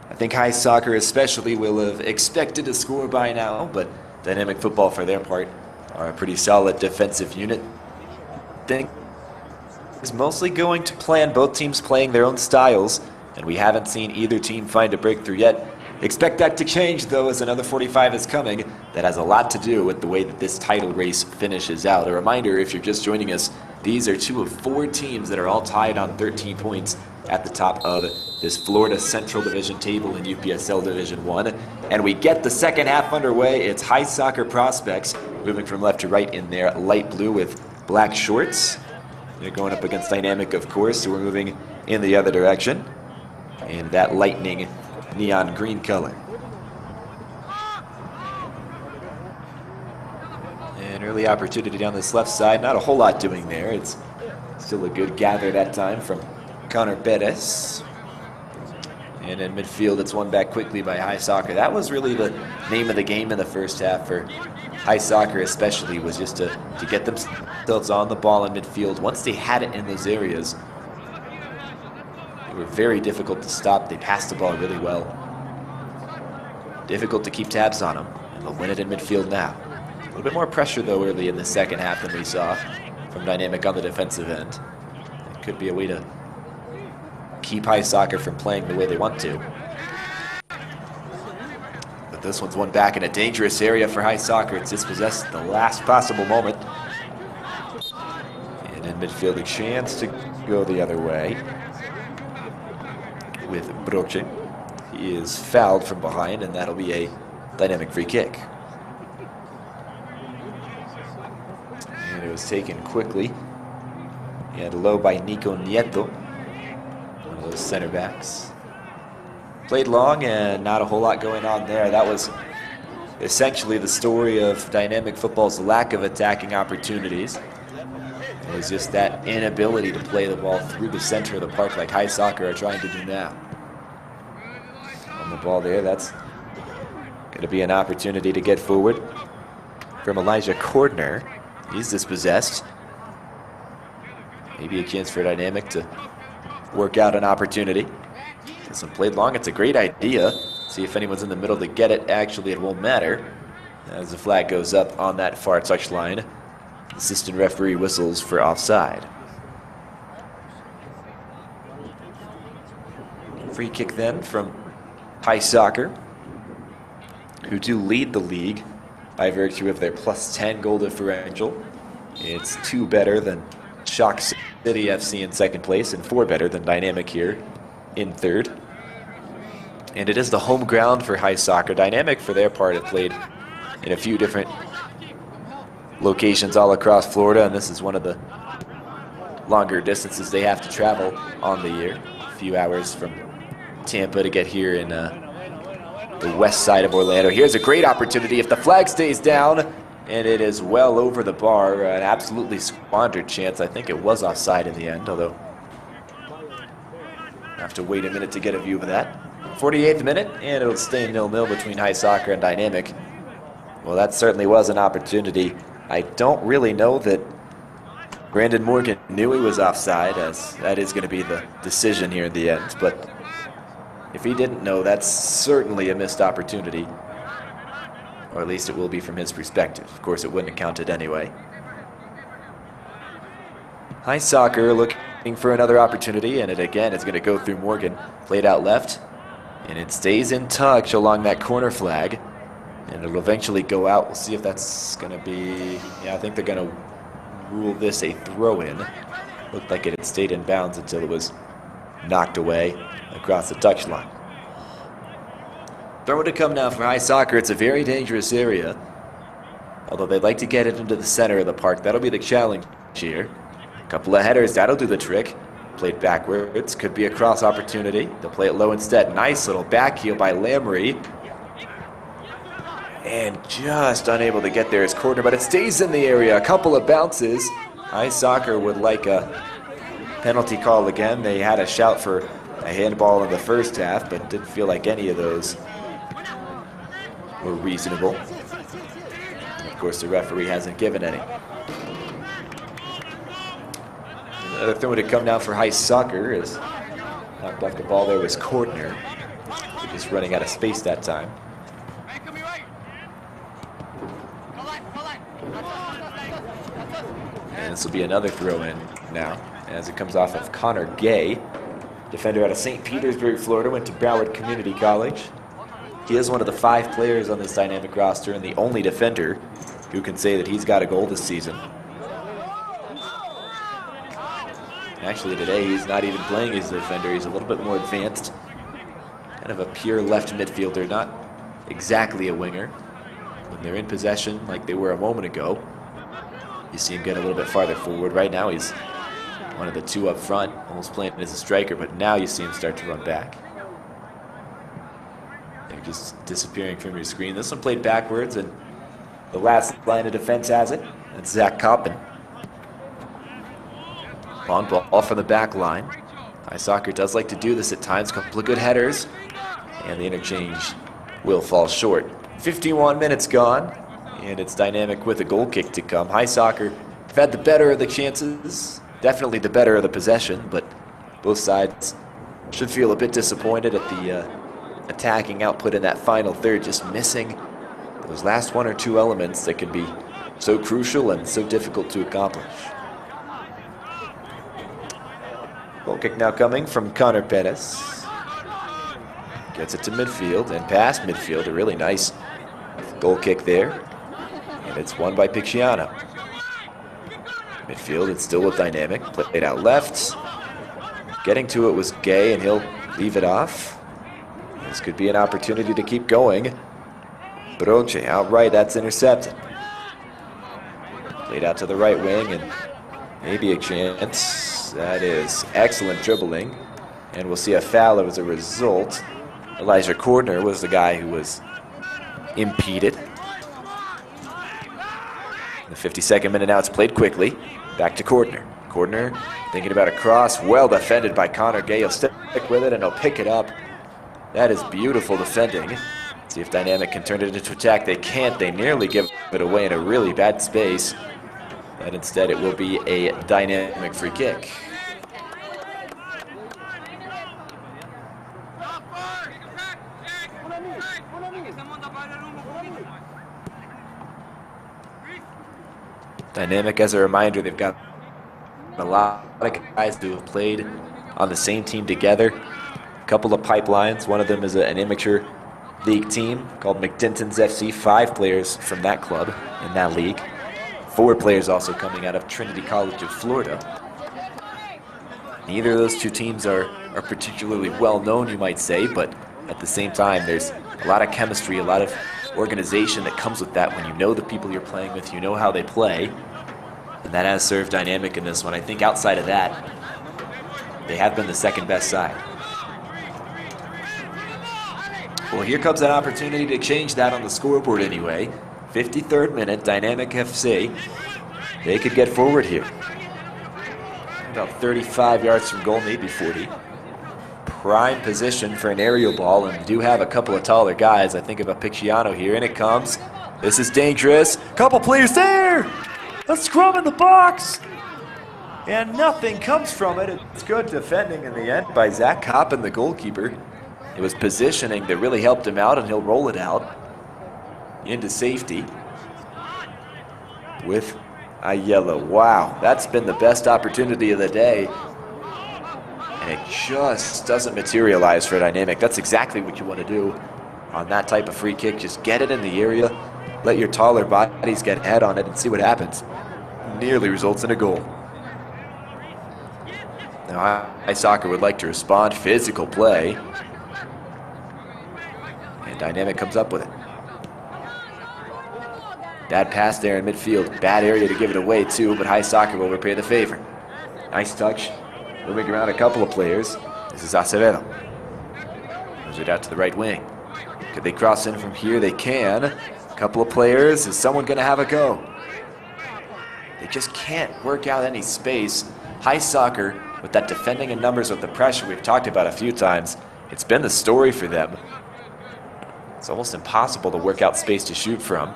I think High Soccer especially will have expected a score by now, but Dynamic Futbol for their part are a pretty solid defensive unit. I think it's mostly going to plan, both teams playing their own styles, and we haven't seen either team find a breakthrough yet. Expect that to change, though, as another 45 is coming. That has a lot to do with the way that this title race finishes out. A reminder, if you're just joining us, these are 2 of 4 teams that are all tied on 13 points at the top of this Florida Central Division table in UPSL Division 1. And we get the second half underway. It's High Soccer Prospects moving from left to right in their light blue with black shorts. They're going up against Dynamic, of course, so we're moving in the other direction. And that lightning neon green color. An early opportunity down this left side. Not a whole lot doing there. It's still a good gather that time from Connor Perez. And in midfield, it's won back quickly by High Soccer. That was really the name of the game in the first half for High Soccer especially, was just to get themselves on the ball in midfield. Once they had it in those areas, they were very difficult to stop. They passed the ball really well. Difficult to keep tabs on them, and they'll win it in midfield now. A little bit more pressure, though, early in the second half than we saw from Dynamic on the defensive end. It could be a way to keep High Soccer from playing the way they want to. But this one's won back in a dangerous area for High Soccer. It's dispossessed at the last possible moment. And in midfield, a chance to go the other way with Broche. He is fouled from behind, and that'll be a Dynamic free kick. And it was taken quickly and low by Nico Nieto, one of those center backs. Played long and not a whole lot going on there. That was essentially the story of Dynamic Football's lack of attacking opportunities. It was just that inability to play the ball through the center of the park like High Soccer are trying to do now. On the ball there, that's going to be an opportunity to get forward from Elijah Cordner. He's dispossessed. Maybe a chance for Dynamic to work out an opportunity. Hasn't played long. It's a great idea. See if anyone's in the middle to get it. Actually, it won't matter as the flag goes up on that far touchline. Assistant referee whistles for offside. Free kick then from High Soccer, who do lead the league by virtue of their +10 goal differential. It's 2 better than Shock City FC in second place and 4 better than Dynamic here in third. And it is the home ground for High Soccer. Dynamic, for their part, have played in a few different locations all across Florida, and this is one of the longer distances they have to travel on the year. A few hours from Tampa to get here in the west side of Orlando. Here's a great opportunity if the flag stays down, and it is well over the bar. An absolutely squandered chance. I think it was offside in the end, although I have to wait a minute to get a view of that. 48th minute, and it'll stay 0-0 between High Soccer and Dynamic. Well, that certainly was an opportunity. I don't really know that Brandon Morgan knew he was offside, as that is going to be the decision here in the end. But if he didn't know, that's certainly a missed opportunity. Or at least it will be from his perspective. Of course, it wouldn't have counted anyway. High Soccer looking for another opportunity, and it again is going to go through Morgan. Played out left, and it stays in touch along that corner flag. And it'll eventually go out. We'll see if that's going to be... Yeah, I think they're going to rule this a throw-in. Looked like it had stayed in bounds until it was knocked away across the touchline. Throw to come now for High Soccer. It's a very dangerous area. Although they'd like to get it into the center of the park. That'll be the challenge here. A couple of headers. That'll do the trick. Played backwards. Could be a cross opportunity. They'll play it low instead. Nice little back heel by Lamry. And just unable to get there is Cordner, but it stays in the area. A couple of bounces. High Soccer would like a penalty call again. They had a shout for a handball in the first half, but didn't feel like any of those were reasonable. And of course, the referee hasn't given any. Another throw to come down for High Soccer as knocked off the ball there was Cordner. Just running out of space that time. And this will be another throw-in now, as it comes off of Connor Gay, defender out of St. Petersburg, Florida, went to Broward Community College. He is one of the 5 players on this dynamic roster and the only defender who can say that he's got a goal this season. Actually, today he's not even playing as a defender. He's a little bit more advanced. Kind of a pure left midfielder, not exactly a winger. When they're in possession like they were a moment ago, you see him get a little bit farther forward. Right now he's one of the 2 up front, almost playing as a striker, but now you see him start to run back. They're just disappearing from your screen. This one played backwards, and the last line of defense has it. That's Zach Koppen. Long ball from the back line. High Soccer does like to do this at times. Couple of good headers, and the interchange will fall short. 51 minutes gone, and it's dynamic with a goal kick to come. High Soccer have had the better of the chances, definitely the better of the possession, but both sides should feel a bit disappointed at the attacking output in that final third, just missing those last 1 or 2 elements that can be so crucial and so difficult to accomplish. Goal kick now coming from Connor Pettis. Gets it to midfield and past midfield. A really nice goal kick there. And it's won by Picciano. Midfield, it's still with dynamic. Played out left. Getting to it was Gay, and he'll leave it off. This could be an opportunity to keep going. Broche outright, that's intercepted. Played out to the right wing, and maybe a chance. That is excellent dribbling, and we'll see a foul as a result. Elijah Cordner was the guy who was impeded. In the 52nd minute now, it's played quickly. Back to Cordner. Cordner thinking about a cross, well defended by Connor Gay. He'll stick with it and he'll pick it up. That is beautiful defending. See if Dynamic can turn it into attack. They can't. They nearly give it away in a really bad space. But instead it will be a Dynamic free kick. Dynamic, as a reminder, they've got a lot of guys who have played on the same team together. A couple of pipelines. One of them is an amateur league team called McDinton's FC. 5 players from that club in that league. 4 players also coming out of Trinity College of Florida. Neither of those 2 teams are particularly well known, you might say, but at the same time, there's a lot of chemistry, a lot of organization that comes with that when you know the people you're playing with, you know how they play, and that has served Dynamic in this one. I think outside of that, they have been the second best side. Well, here comes an opportunity to change that on the scoreboard anyway. 53rd minute, Dynamic FC. They could get forward here. About 35 yards from goal, maybe 40. Prime position for an aerial ball, and do have a couple of taller guys. I think about Picciano here, and it comes. This is dangerous. Couple players there! A scrum in the box! And nothing comes from it. It's good defending in the end by Zach Koppen, the goalkeeper. It was positioning that really helped him out, and he'll roll it out into safety with Ayala. Wow, that's been the best opportunity of the day. And it just doesn't materialize for Dynamic. That's exactly what you want to do on that type of free kick. Just get it in the area, let your taller bodies get head on it, and see what happens. Nearly results in a goal. Now, High Soccer would like to respond. Physical play. And Dynamic comes up with it. Bad pass there in midfield. Bad area to give it away too, but High Soccer will repay the favor. Nice touch. Moving around a couple of players. This is Acevedo. Moves it out to the right wing. Could they cross in from here? They can. A couple of players. Is someone going to have a go? They just can't work out any space. High Soccer, with that defending in numbers, with the pressure we've talked about a few times, it's been the story for them. It's almost impossible to work out space to shoot from.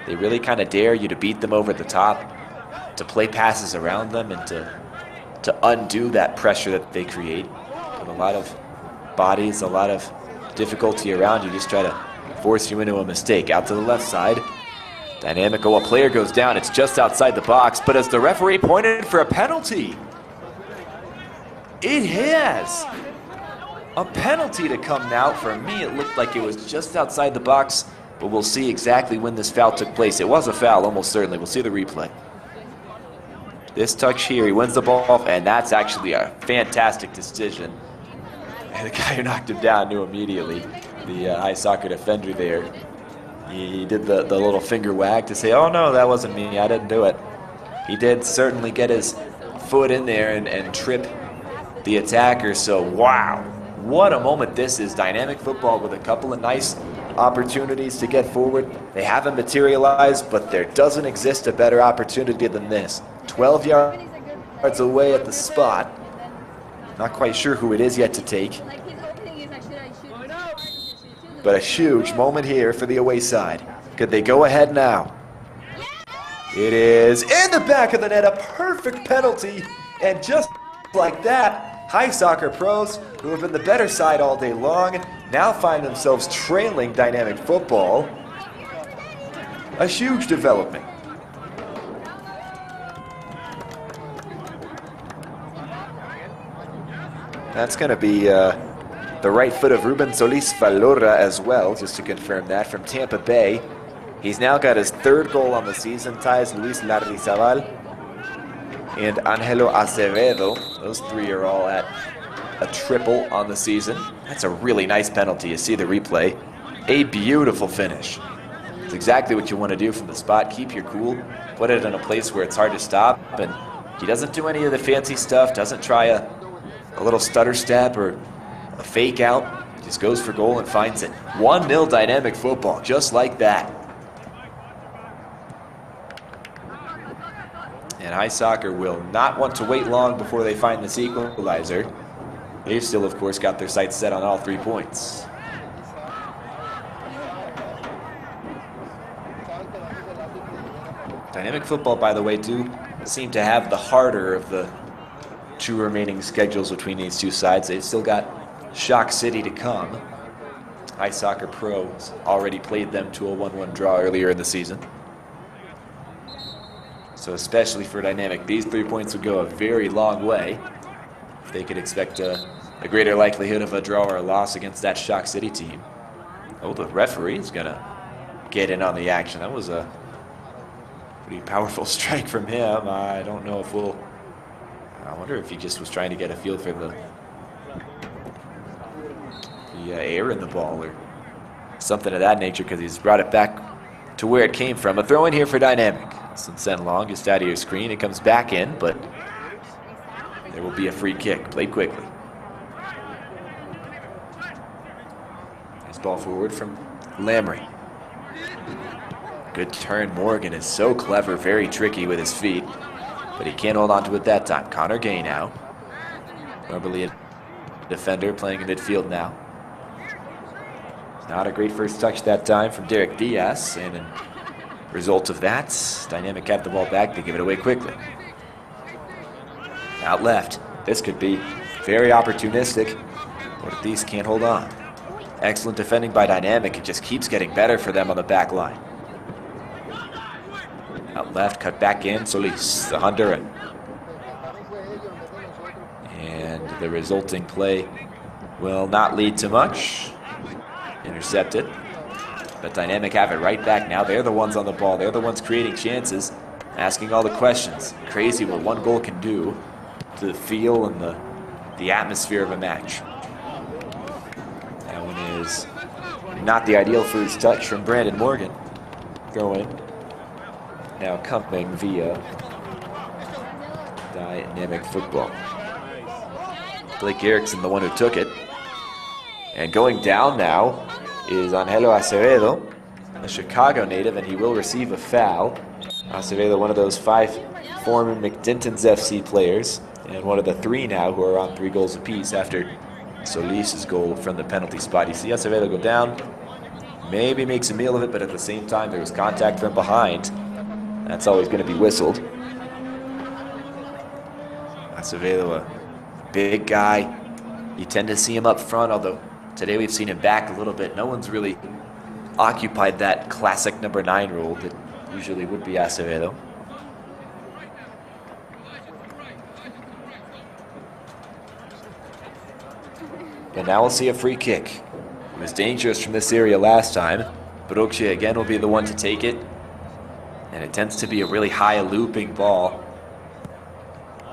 They really kind of dare you to beat them over the top, to play passes around them, and to undo that pressure that they create. Put a lot of bodies, a lot of difficulty around you, just try to force you into a mistake. Out to the left side. Dynamic, a player goes down. It's just outside the box, but as the referee pointed for a penalty, it has. A penalty to come now. For me, it looked like it was just outside the box, but we'll see exactly when this foul took place. It was a foul, almost certainly. We'll see the replay. This touch here, he wins the ball, and that's actually a fantastic decision. And the guy who knocked him down knew immediately. The ice soccer defender there. He did the little finger wag to say, oh no, that wasn't me, I didn't do it. He did certainly get his foot in there and trip the attacker, so wow. What a moment this is. Dynamic football with a couple of nice opportunities to get forward. They haven't materialized, but there doesn't exist a better opportunity than this. 12 yards away at the spot. Not quite sure who it is yet to take. But a huge moment here for the away side. Could they go ahead now? It is in the back of the net, a perfect penalty. And just like that, high soccer pros, who have been the better side all day long, now find themselves trailing Dynamic Football. A huge development. That's going to be the right foot of Ruben Solis Valora as well, just to confirm that, from Tampa Bay. He's now got his third goal on the season, ties Luis Larrizabal and Angelo Acevedo. Those three are all at a triple on the season. That's a really nice penalty. You see the replay. A beautiful finish. It's exactly what you want to do from the spot. Keep your cool, put it in a place where it's hard to stop, and he doesn't do any of the fancy stuff, doesn't try a little stutter step or a fake out. Just goes for goal and finds it. 1-0 Dynamic Football, just like that. And High Soccer will not want to wait long before they find this equalizer. They've still, of course, got their sights set on all 3 points. Dynamic Football, by the way, do seem to have the harder of the 2 remaining schedules between these 2 sides. They've still got Shock City to come. High Soccer Pros already played them to a 1-1 draw earlier in the season. So especially for Dynamic, these 3 points would go a very long way if they could expect a greater likelihood of a draw or a loss against that Shock City team. Oh, the referee is going to get in on the action. That was a pretty powerful strike from him. I don't know if we'll... I wonder if he just was trying to get a feel for the air in the ball or something of that nature, because he's brought it back to where it came from. A throw in here for Dynamic. Since sent long, just out of your screen. It comes back in, but there will be a free kick. Played quickly. Nice ball forward from Lamry. Good turn. Morgan is so clever, very tricky with his feet, but he can't hold on to it that time. Connor Gay now. Normally a defender playing in midfield now. Not a great first touch that time from Derek Diaz, and in result of that, Dynamic had the ball back. They give it away quickly. Out left. This could be very opportunistic, but these can't hold on. Excellent defending by Dynamic. It just keeps getting better for them on the back line. Out left, cut back in. Solis, the Honduran. And the resulting play will not lead to much. Intercepted. But Dynamic have it right back now. They're the ones on the ball. They're the ones creating chances, asking all the questions. Crazy what one goal can do to the feel and the atmosphere of a match. That one is not the ideal first touch from Brandon Morgan. Throw in. Now coming via Dynamic Football. Blake Erickson, the one who took it. And going down now is Angelo Acevedo, a Chicago native, and he will receive a foul. Acevedo, one of those 5 former McDinton's FC players, and one of the 3 now who are on 3 goals apiece after Solis' goal from the penalty spot. You see Acevedo go down, maybe makes a meal of it, but at the same time there was contact from behind. That's always going to be whistled. Acevedo, a big guy. You tend to see him up front, although today we've seen him back a little bit. No one's really occupied that classic number 9 role that usually would be Acevedo. But now we'll see a free kick. It was dangerous from this area last time. Brokje again will be the one to take it. And it tends to be a really high looping ball.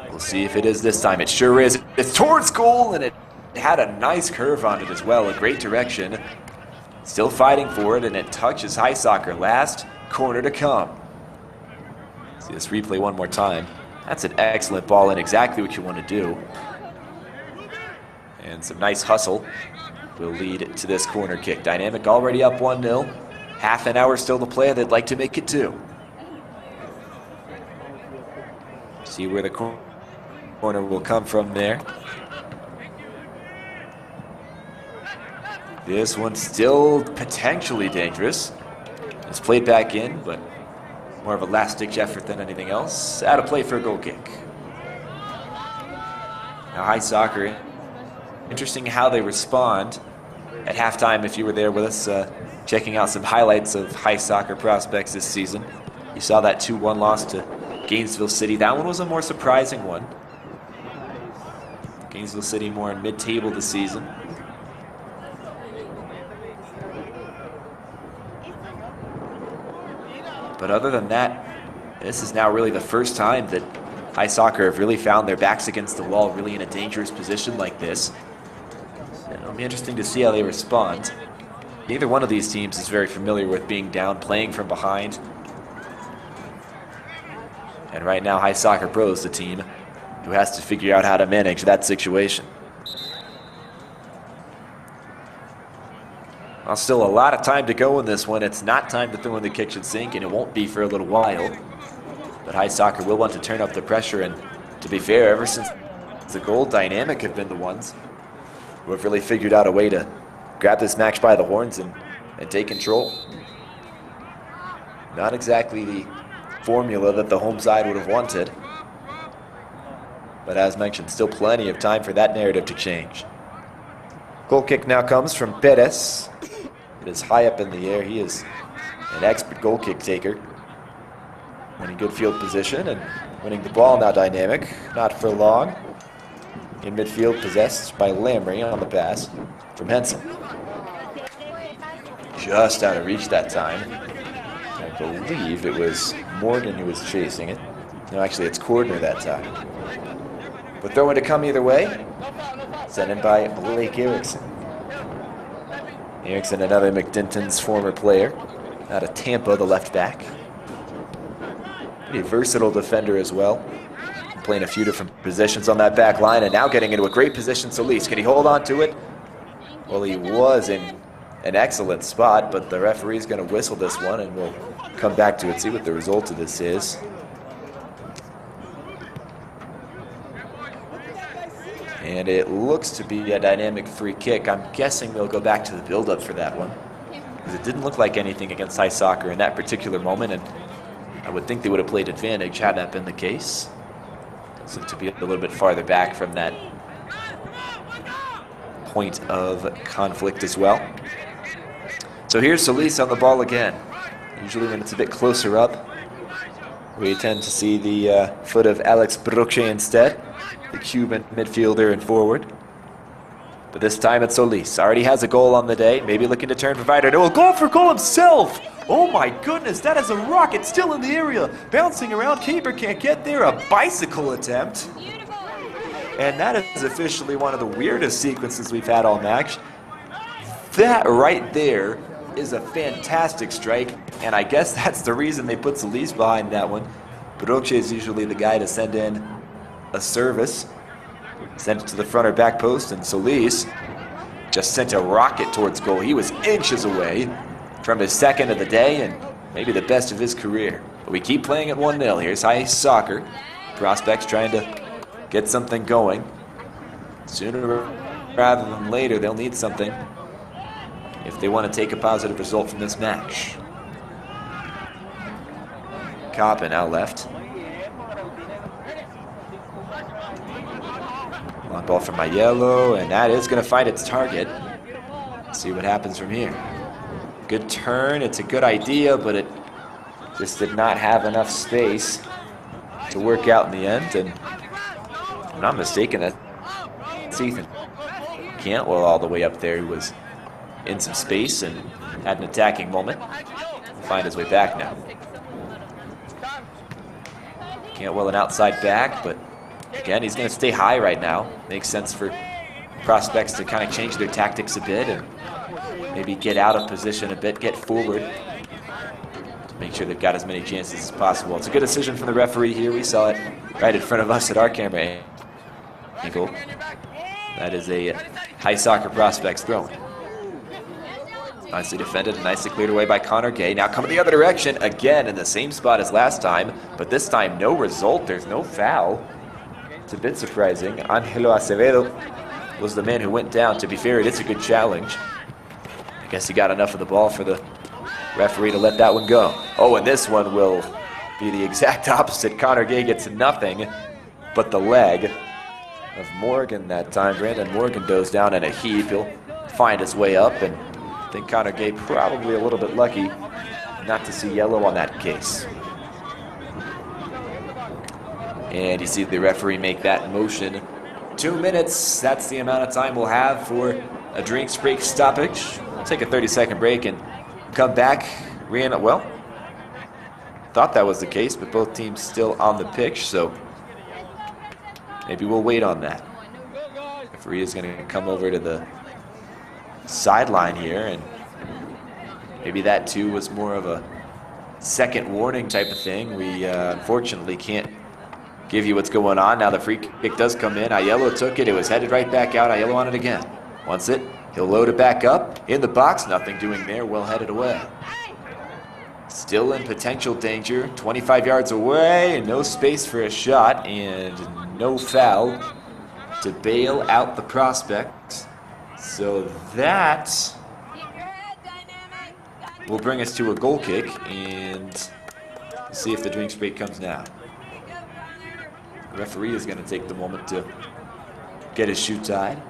We'll see if it is this time. It sure is. It's towards goal, and it had a nice curve on it as well. A great direction. Still fighting for it, and it touches High Soccer. Last corner to come. See this replay one more time. That's an excellent ball and exactly what you want to do. And some nice hustle will lead to this corner kick. Dynamic already up 1-0. Half an hour still to play. They'd like to make it 2. See where the corner will come from there. This one's still potentially dangerous. It's played back in, but more of a last-ditch effort than anything else. Out of play for a goal kick. Now High Soccer, interesting how they respond at halftime. If you were there with us checking out some highlights of High Soccer prospects this season, you saw that 2-1 loss to Gainesville City. That one was a more surprising one. Gainesville City more in mid-table this season. But other than that, this is now really the first time that High Soccer have really found their backs against the wall, really in a dangerous position like this. And it'll be interesting to see how they respond. Neither one of these teams is very familiar with being down, playing from behind. And right now, High Soccer Pro is the team who has to figure out how to manage that situation. Well, still a lot of time to go in this one. It's not time to throw in the kitchen sink, and it won't be for a little while. But High Soccer will want to turn up the pressure, and to be fair, ever since the goal, Dynamic have been the ones who have really figured out a way to grab this match by the horns and take control. Not exactly the formula that the home side would have wanted. But as mentioned, still plenty of time for that narrative to change. Goal kick now comes from Perez. It is high up in the air. He is an expert goal kick taker. Winning good field position and winning the ball now. Dynamic, not for long. In midfield, possessed by Lamry on the pass from Henson. Just out of reach that time. I believe it was Morgan who was chasing it. No, actually it's Cordner that time. But throw in to come either way. Sent in by Blake Erickson. Erickson, another McDinton's former player. Out of Tampa, the left back. Pretty versatile defender as well. Playing a few different positions on that back line, and now getting into a great position. Solis, can he hold on to it? Well, he was in an excellent spot, but the referee's going to whistle this one, and we'll come back to it, see what the result of this is. And it looks to be a Dynamic free kick. I'm guessing they'll go back to the build-up for that one, because it didn't look like anything against High Soccer in that particular moment, and I would think they would have played advantage had that been the case. So to be a little bit farther back from that point of conflict as well. So here's Solis on the ball again. Usually when it's a bit closer up, we tend to see the foot of Alex Brokje instead, the Cuban midfielder and forward. But this time it's Solis. Already has a goal on the day, maybe looking to turn provider. No, a goal for goal himself! Oh my goodness, that is a rocket still in the area. Bouncing around, keeper can't get there. A bicycle attempt. And that is officially one of the weirdest sequences we've had all match. That right there is a fantastic strike, and I guess that's the reason they put Solis behind that one. Brokje is usually the guy to send in a service. Sent it to the front or back post, and Solis just sent a rocket towards goal. He was inches away from his second of the day and maybe the best of his career. But we keep playing at 1-0. Here's High Soccer. Prospects trying to get something going. Sooner rather than later, they'll need something if they want to take a positive result from this match. Coppin out left. Long ball from Aiello, and that is going to find its target. Let's see what happens from here. Good turn, it's a good idea, but it just did not have enough space to work out in the end. And if I'm not mistaken, that's Ethan Cantwell all the way up there, who was in some space and had an attacking moment. He'll find his way back now. Cantwell an outside back, but again, he's going to stay high right now. Makes sense for prospects to kind of change their tactics a bit and maybe get out of position a bit, get forward to make sure they've got as many chances as possible. It's a good decision from the referee here. We saw it right in front of us at our camera angle. That is a high soccer prospects throwing. Nicely defended and nicely cleared away by Connor Gay. Now coming the other direction, again in the same spot as last time, but this time no result. There's no foul. It's a bit surprising. Angelo Acevedo was the man who went down. To be fair, it is a good challenge. I guess he got enough of the ball for the referee to let that one go. Oh, and this one will be the exact opposite. Connor Gay gets nothing but the leg of Morgan that time. Brandon Morgan goes down in a heap. He'll find his way up, and I think Connor Gay probably a little bit lucky not to see yellow on that case. And you see the referee make that motion. 2 minutes, that's the amount of time we'll have for a drinks break stoppage. We'll take a 30-second break and come back. Well, thought that was the case, but both teams still on the pitch, so maybe we'll wait on that. Referee is going to come over to the sideline here, and maybe that too was more of a second warning type of thing. We unfortunately can't give you what's going on. Now the free kick does come in. Aiello took it. It was headed right back out. Aiello on it again. Wants it. He'll load it back up. In the box. Nothing doing there. Well headed away. Still in potential danger. 25 yards away. No space for a shot. And no foul to bail out the prospect. So that will bring us to a goal kick. And see if the drinks break comes now. The referee is going to take the moment to get his shoe tied.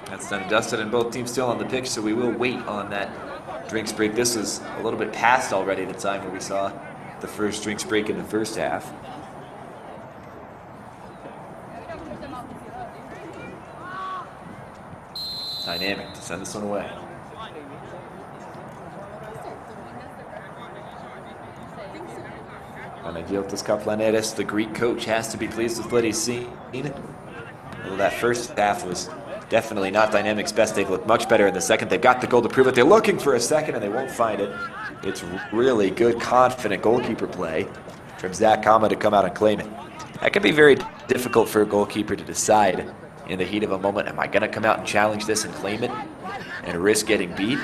That's done and dusted, and both teams still on the pitch, so we will wait on that drinks break. This is a little bit past already the time where we saw the first drinks break in the first half. Dynamic to send this one away. Panagiotis Kaplaneris, the Greek coach, has to be pleased with what he's seen. Although that first half was definitely not Dynamic's best. They've looked much better in the second. They've got the goal to prove it. They're looking for a second, and they won't find it. It's really good, confident goalkeeper play from Zach Kama to come out and claim it. That can be very difficult for a goalkeeper to decide in the heat of a moment. Am I going to come out and challenge this and claim it and risk getting beat?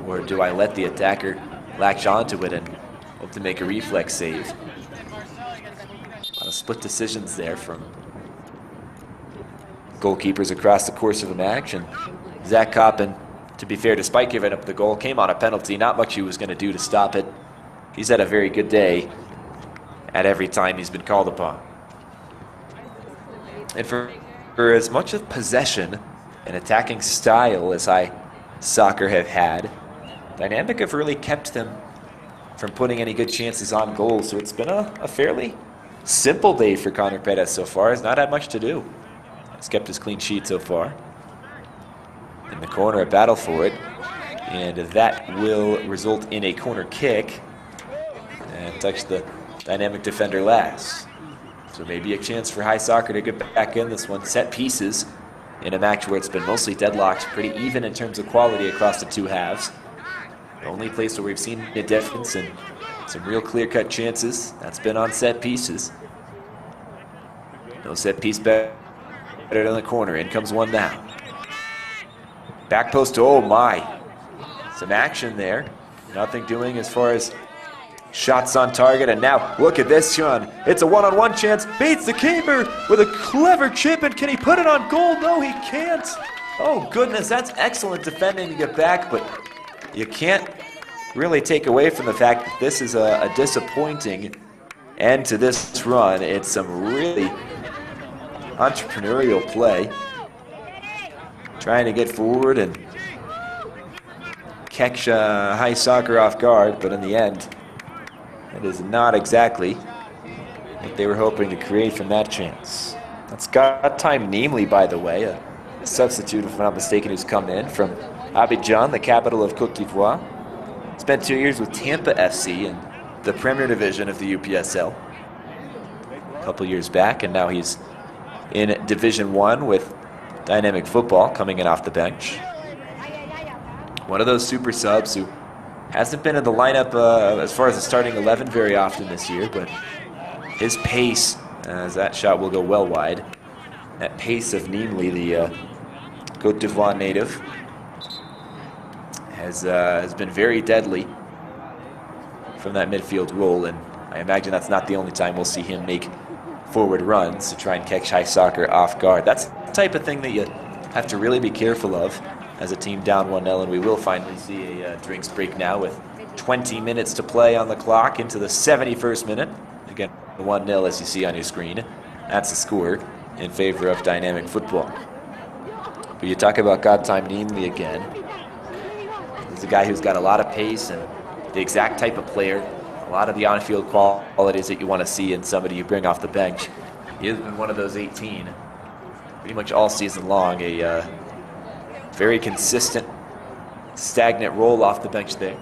Or do I let the attacker latch onto it and hope to make a reflex save? A lot of split decisions there from goalkeepers across the course of a match. And Zach Coppin, to be fair, despite giving up the goal, came on a penalty. Not much he was going to do to stop it. He's had a very good day at every time he's been called upon. And for as much of possession and attacking style as high soccer have had, Dynamic have really kept them from putting any good chances on goal. So it's been a fairly simple day for Connor Perez so far. He's not had much to do. He's kept his clean sheet so far. In the corner, a battle for it. And that will result in a corner kick. And touch the Dynamic defender last. So maybe a chance for high soccer to get back in this one. Set pieces in a match where it's been mostly deadlocked. Pretty even in terms of quality across the two halves. The only place where we've seen a difference and some real clear-cut chances, that's been on set pieces. No set piece better than the corner. In comes one now. Back post, oh my. Some action there. Nothing doing as far as shots on target. And now, look at this, Sean. It's a one-on-one chance. Beats the keeper with a clever chip. And can he put it on goal? No, he can't. Oh, goodness, that's excellent defending to get back. But you can't really take away from the fact that this is a disappointing end to this run. It's some really entrepreneurial play. Trying to get forward and catch high soccer off guard, but in the end, it is not exactly what they were hoping to create from that chance. That's got time Nimli, by the way, a substitute, if I'm not mistaken, who's come in from Abidjan, the capital of Côte d'Ivoire. Spent 2 years with Tampa FC in the Premier Division of the UPSL a couple years back, and now he's in Division 1 with Dynamic Futbol, coming in off the bench. One of those super subs who hasn't been in the lineup as far as the starting 11 very often this year, but his pace, as that shot will go well wide, that pace of Nimli, the Côte d'Ivoire native, has been very deadly from that midfield role, and I imagine that's not the only time we'll see him make forward runs to try and catch High Soccer off guard. That's the type of thing that you have to really be careful of as a team down 1-0, and we will finally see a drinks break now with 20 minutes to play on the clock into the 71st minute. Again, 1-0 as you see on your screen. That's the score in favor of Dynamic Futbol. But you talk about God Time Nimli again. He's a guy who's got a lot of pace and the exact type of player, a lot of the on-field qualities that you want to see in somebody you bring off the bench. He has been one of those 18 pretty much all season long, a very consistent, stagnant role off the bench there.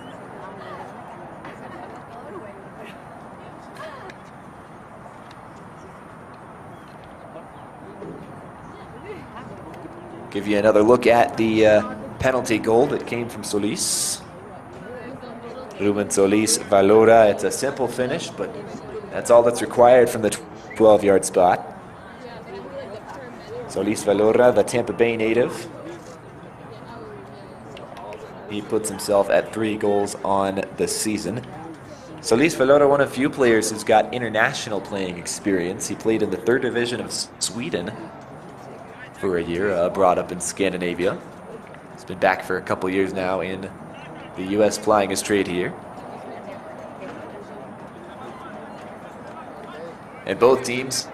Give you another look at the penalty goal that came from Solis. Ruben Solis Valora. It's a simple finish, but that's all that's required from the 12-yard spot. Solis Valora, the Tampa Bay native. He puts himself at 3 goals on the season. Solis Valora, one of few players who's got international playing experience. He played in the 3rd division of Sweden for a year, brought up in Scandinavia. He's been back for a couple years now in the U.S. plying his trade here. And both teams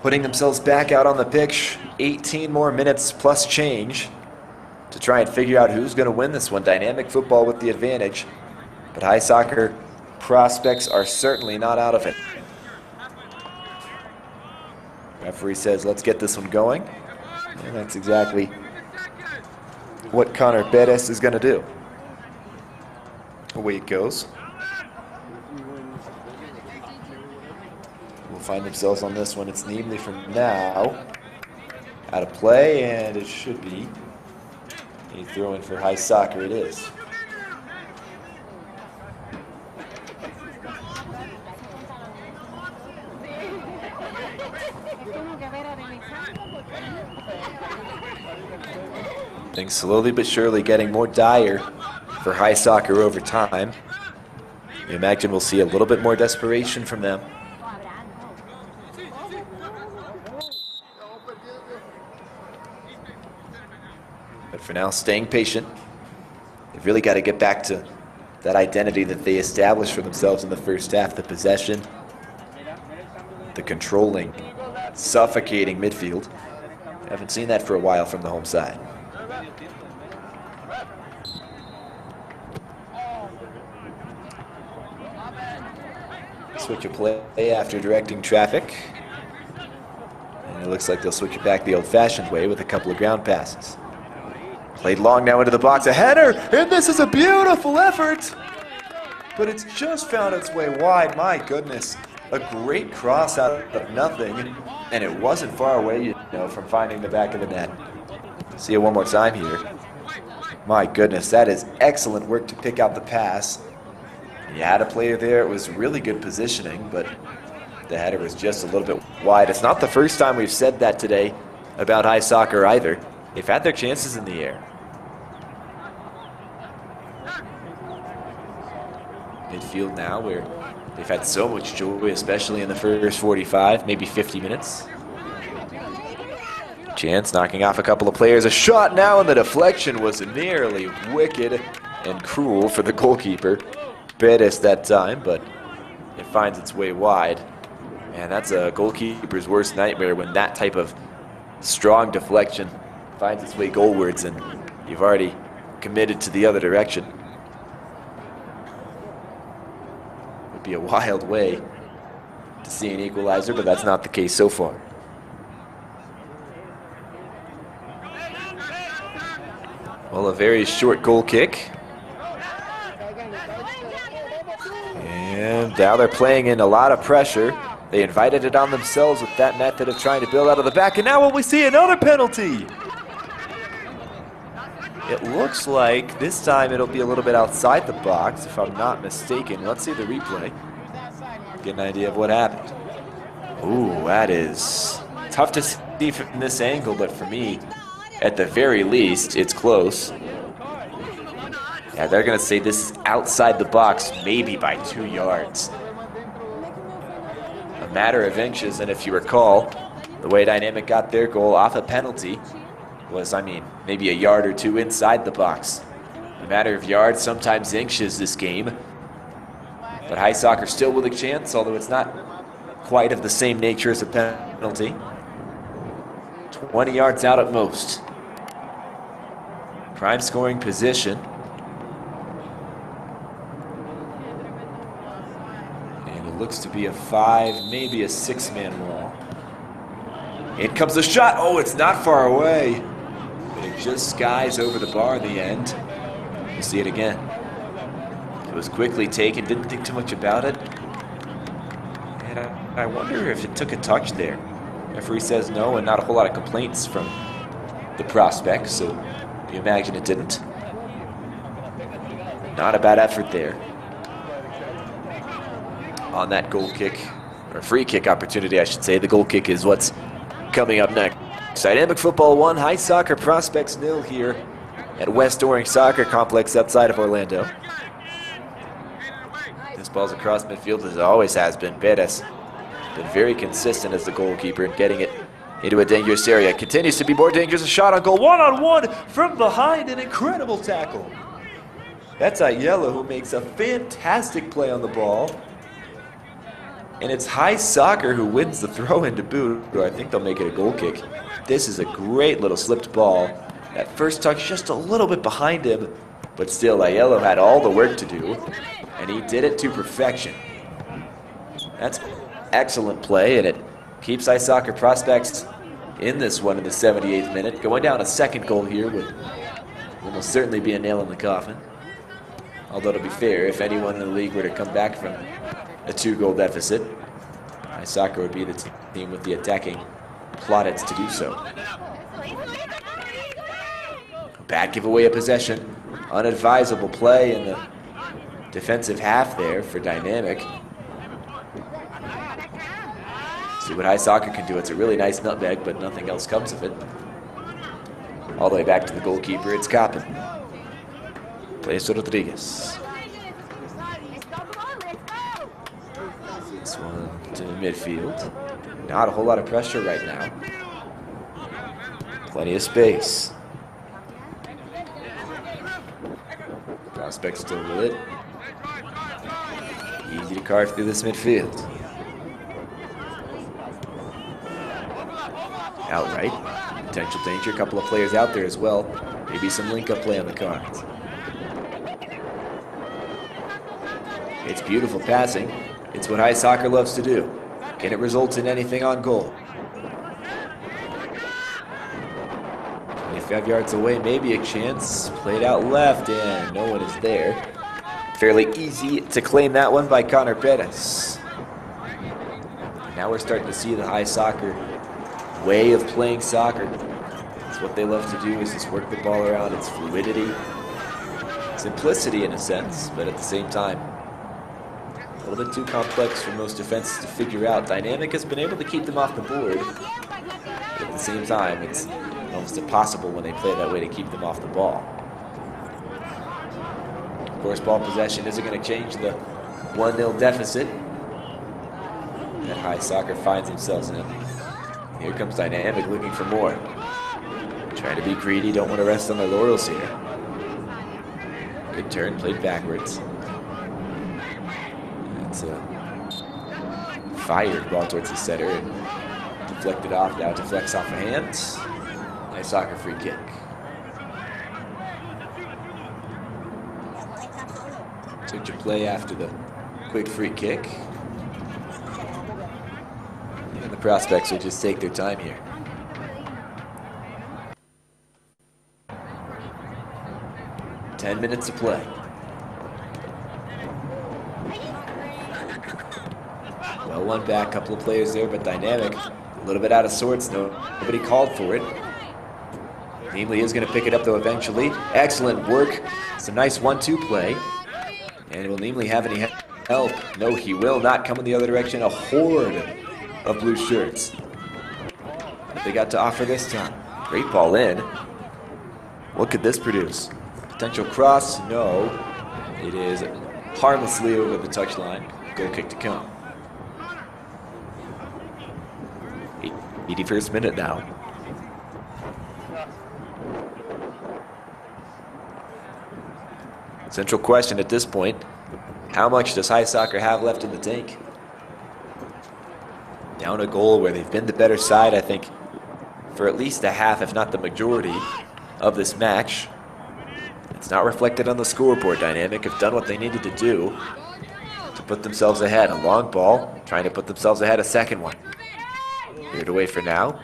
putting themselves back out on the pitch, 18 more minutes plus change to try and figure out who's going to win this one. Dynamic Futbol with the advantage, but High Soccer prospects are certainly not out of it. Referee says, let's get this one going. And that's exactly what Connor Perez is going to do. Away it goes. We'll find themselves on this one. It's Nimli from now. Out of play, and it should be a throw-in for High Soccer. It is. Things slowly but surely getting more dire for High Soccer over time. You imagine we'll see a little bit more desperation from them. But for now, staying patient. They've really got to get back to that identity that they established for themselves in the first half. The possession, the controlling, suffocating midfield. Haven't seen that for a while from the home side. Switch of play after directing traffic. And it looks like they'll switch it back the old-fashioned way with a couple of ground passes. Played long now into the box, a header, and this is a beautiful effort! But it's just found its way wide, my goodness. A great cross out of nothing, and it wasn't far away, you know, from finding the back of the net. See it one more time here. My goodness, that is excellent work to pick out the pass. You had a player there, it was really good positioning, but the header was just a little bit wide. It's not the first time we've said that today about High Soccer either. They've had their chances in the air. Midfield now, where they've had so much joy, especially in the first 45, maybe 50 minutes. Chance knocking off a couple of players. A shot now, and the deflection was nearly wicked and cruel for the goalkeeper. Perez that time, but it finds its way wide. And that's a goalkeeper's worst nightmare when that type of strong deflection finds its way goalwards and you've already committed to the other direction. Would be a wild way to see an equalizer, but that's not the case so far. Well, a very short goal kick. And now they're playing in a lot of pressure. They invited it on themselves with that method of trying to build out of the back. And now will we see another penalty? It looks like this time it'll be a little bit outside the box, if I'm not mistaken. Let's see the replay. Get an idea of what happened. Ooh, that is tough to see from this angle, but for me, at the very least, it's close. Yeah, they're going to say this is outside the box, maybe by 2 yards. A matter of inches, and if you recall, the way Dynamic got their goal off a penalty was, maybe a yard or two inside the box. A matter of yards, sometimes inches this game. But High Soccer still with a chance, although it's not quite of the same nature as a penalty. 20 yards out at most. Prime scoring position. And it looks to be a 5, maybe a 6-man wall. In comes the shot. Oh, it's not far away. But it just skies over the bar in the end. You see it again. It was quickly taken, didn't think too much about it. And I wonder if it took a touch there. Referee says no, and not a whole lot of complaints from the prospects, so you imagine it didn't. Not a bad effort there. On that goal kick, or free kick opportunity, I should say. The goal kick is what's coming up next. Dynamic Football 1, High Soccer Prospects 0 here at West Orange Soccer Complex outside of Orlando. This ball's across midfield as it always has been. Perez been very consistent as the goalkeeper in getting it into a dangerous area. Continues to be more dangerous. A shot on goal, one-on-one from behind, an incredible tackle. That's Ayala who makes a fantastic play on the ball. And it's High Soccer who wins the throw in to boot, or I think they'll make it a goal kick. This is a great little slipped ball. That first touch just a little bit behind him, but still Ayala had all the work to do, and he did it to perfection. That's excellent play, and it keeps High Soccer Prospects in this one in the 78th minute. Going down a second goal here would almost certainly be a nail in the coffin. Although to be fair, if anyone in the league were to come back from a 2-goal deficit, High Soccer would be the team with the attacking plaudits to do so. Bad giveaway of possession. Unadvisable play in the defensive half there for Dynamic. See what High Soccer can do. It's a really nice nutmeg, but nothing else comes of it. All the way back to the goalkeeper, it's Coppin. Plays to Rodriguez. This one to midfield. Not a whole lot of pressure right now. Plenty of space. Prospect still with it. Easy to carve through this midfield. Outright. Potential danger. A couple of players out there as well. Maybe some link-up play on the cards. It's beautiful passing. It's what High Soccer loves to do. Can it result in anything on goal? 25 yards away, maybe a chance. Played out left, and no one is there. Fairly easy to claim that one by Connor Perez. Now we're starting to see the High Soccer way of playing soccer. It's what they love to do, is just work the ball around. It's fluidity, simplicity in a sense, but at the same time, a little bit too complex for most defenses to figure out. Dynamic has been able to keep them off the board, but at the same time, it's almost impossible when they play that way to keep them off the ball. Of course, ball possession isn't going to change the 1-0 deficit that High Soccer finds themselves in. Here comes Dynamic looking for more. Trying to be greedy, don't want to rest on their laurels here. Good turn, played backwards. It's fired ball towards the center and deflected off. Now deflects off the hands. Nice Soccer free kick. Took your play after the quick free kick. prospects will just take their time here. Ten minutes to play. Well, one back, couple of players there, but dynamic. A little bit out of sorts, nobody called for it. Neemley is going to pick it up though eventually. Excellent work. It's a nice 1-2 play. And will Neemley have any help? No, he will not. Come in the other direction. A horde of blue shirts. What they got to offer this time? Great ball in. What could this produce? Potential cross? No. It is harmlessly over the touchline. Goal kick to come. 81st minute now. Central question at this point, how much does High Soccer have left in the tank? Down a goal where they've been the better side, I think, for at least a half, if not the majority, of this match. It's not reflected on the scoreboard. Dynamic have done what they needed to do to put themselves ahead. A long ball, trying to put themselves ahead, a second one. Cleared away for now.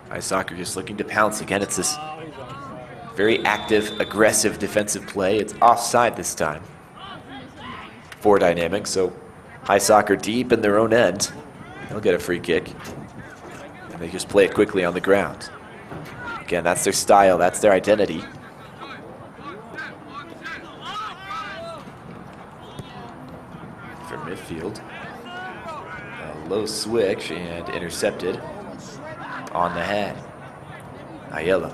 High Soccer just looking to pounce again. It's this very active, aggressive defensive play. It's offside this time for Dynamic, so High Soccer deep in their own end. They'll get a free kick, and they just play it quickly on the ground. Again, that's their style, that's their identity. For midfield, a low switch and intercepted on the head. Ayala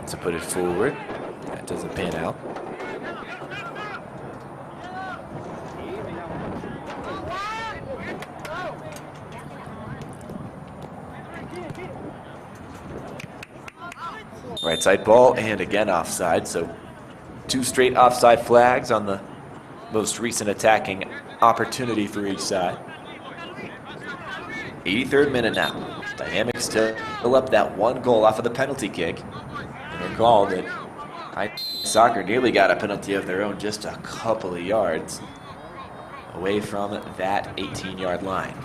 to put it forward. That doesn't pan out. Right side ball, and again offside, so 2 straight offside flags on the most recent attacking opportunity for each side. 83rd minute now. Dynamic still up that 1 goal off of the penalty kick. And recall that High Soccer nearly got a penalty of their own, just a couple of yards away from that 18-yard line.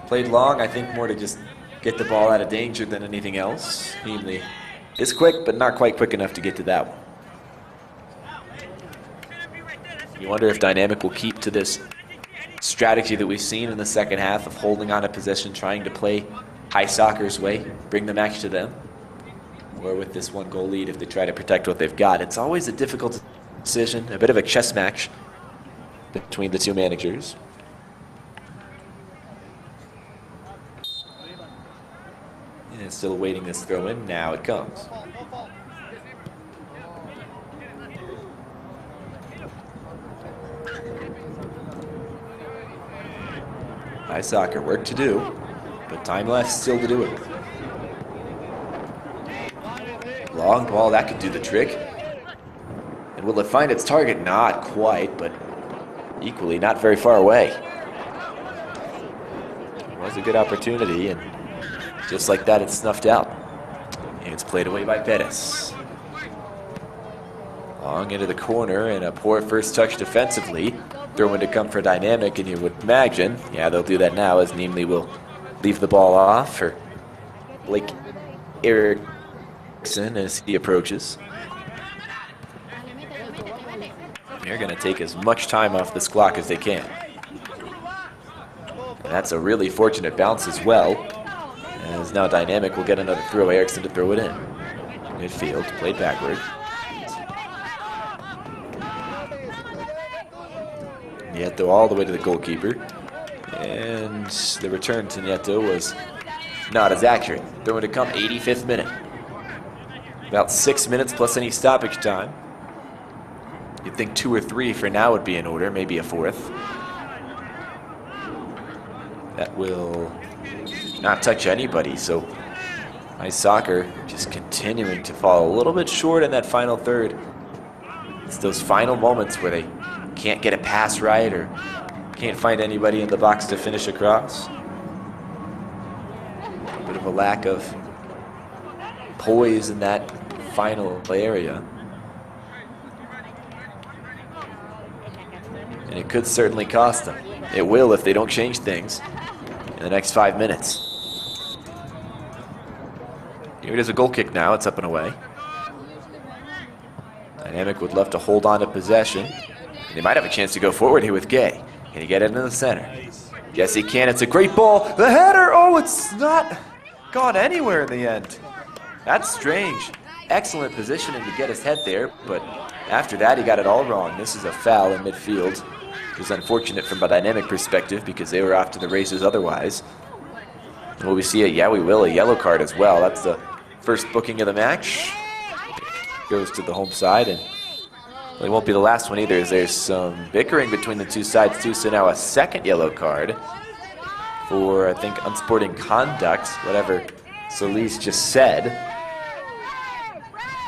Played long, I think more to just get the ball out of danger than anything else. Neemley is quick, but not quite quick enough to get to that one. You wonder if Dynamic will keep to this strategy that we've seen in the second half of holding on to possession, trying to play High Soccer's way, bring the match to them, or with this 1 goal lead if they try to protect what they've got. It's always a difficult decision, a bit of a chess match between the two managers. And still awaiting this throw in. Now it comes. High Soccer, work to do, but time left still to do it. Long ball, that could do the trick. And will it find its target? Not quite, but equally not very far away. It was a good opportunity, and just like that, it's snuffed out. And it's played away by Perez. Long into the corner, and a poor first touch defensively. Throw in to come for Dynamic, and you would imagine, yeah, they'll do that now as Neemley will leave the ball off for Blake Erickson as he approaches. They're going to take as much time off this clock as they can. And that's a really fortunate bounce as well, as now Dynamic will get another throw. Erickson to throw it in. Midfield, played backward. Nieto all the way to the goalkeeper. And the return to Nieto was not as accurate. Throwing to come, 85th minute. About 6 minutes plus any stoppage time. You'd think 2 or 3 for now would be in order, maybe a 4th. That will not touch anybody, so High Soccer just continuing to fall a little bit short in that final third. It's those final moments where they can't get a pass right or can't find anybody in the box to finish across. A bit of a lack of poise in that final area. And it could certainly cost them. It will if they don't change things in the next 5 minutes. Here it is, a goal kick now. It's up and away. Dynamic would love to hold on to possession. And they might have a chance to go forward here with Gay. Can he get it into the center? Yes, he can. It's a great ball. The header! Oh, it's not gone anywhere in the end. That's strange. Excellent positioning to get his head there, but after that, he got it all wrong. This is a foul in midfield. It was unfortunate from a Dynamic perspective because they were off to the races otherwise. And will we see it? Yeah, we will. A yellow card as well. That's the first booking of the match. Goes to the home side, and it won't be the last one either, as there's some bickering between the two sides too. So now a second yellow card for, I think, unsporting conduct, whatever Solis just said.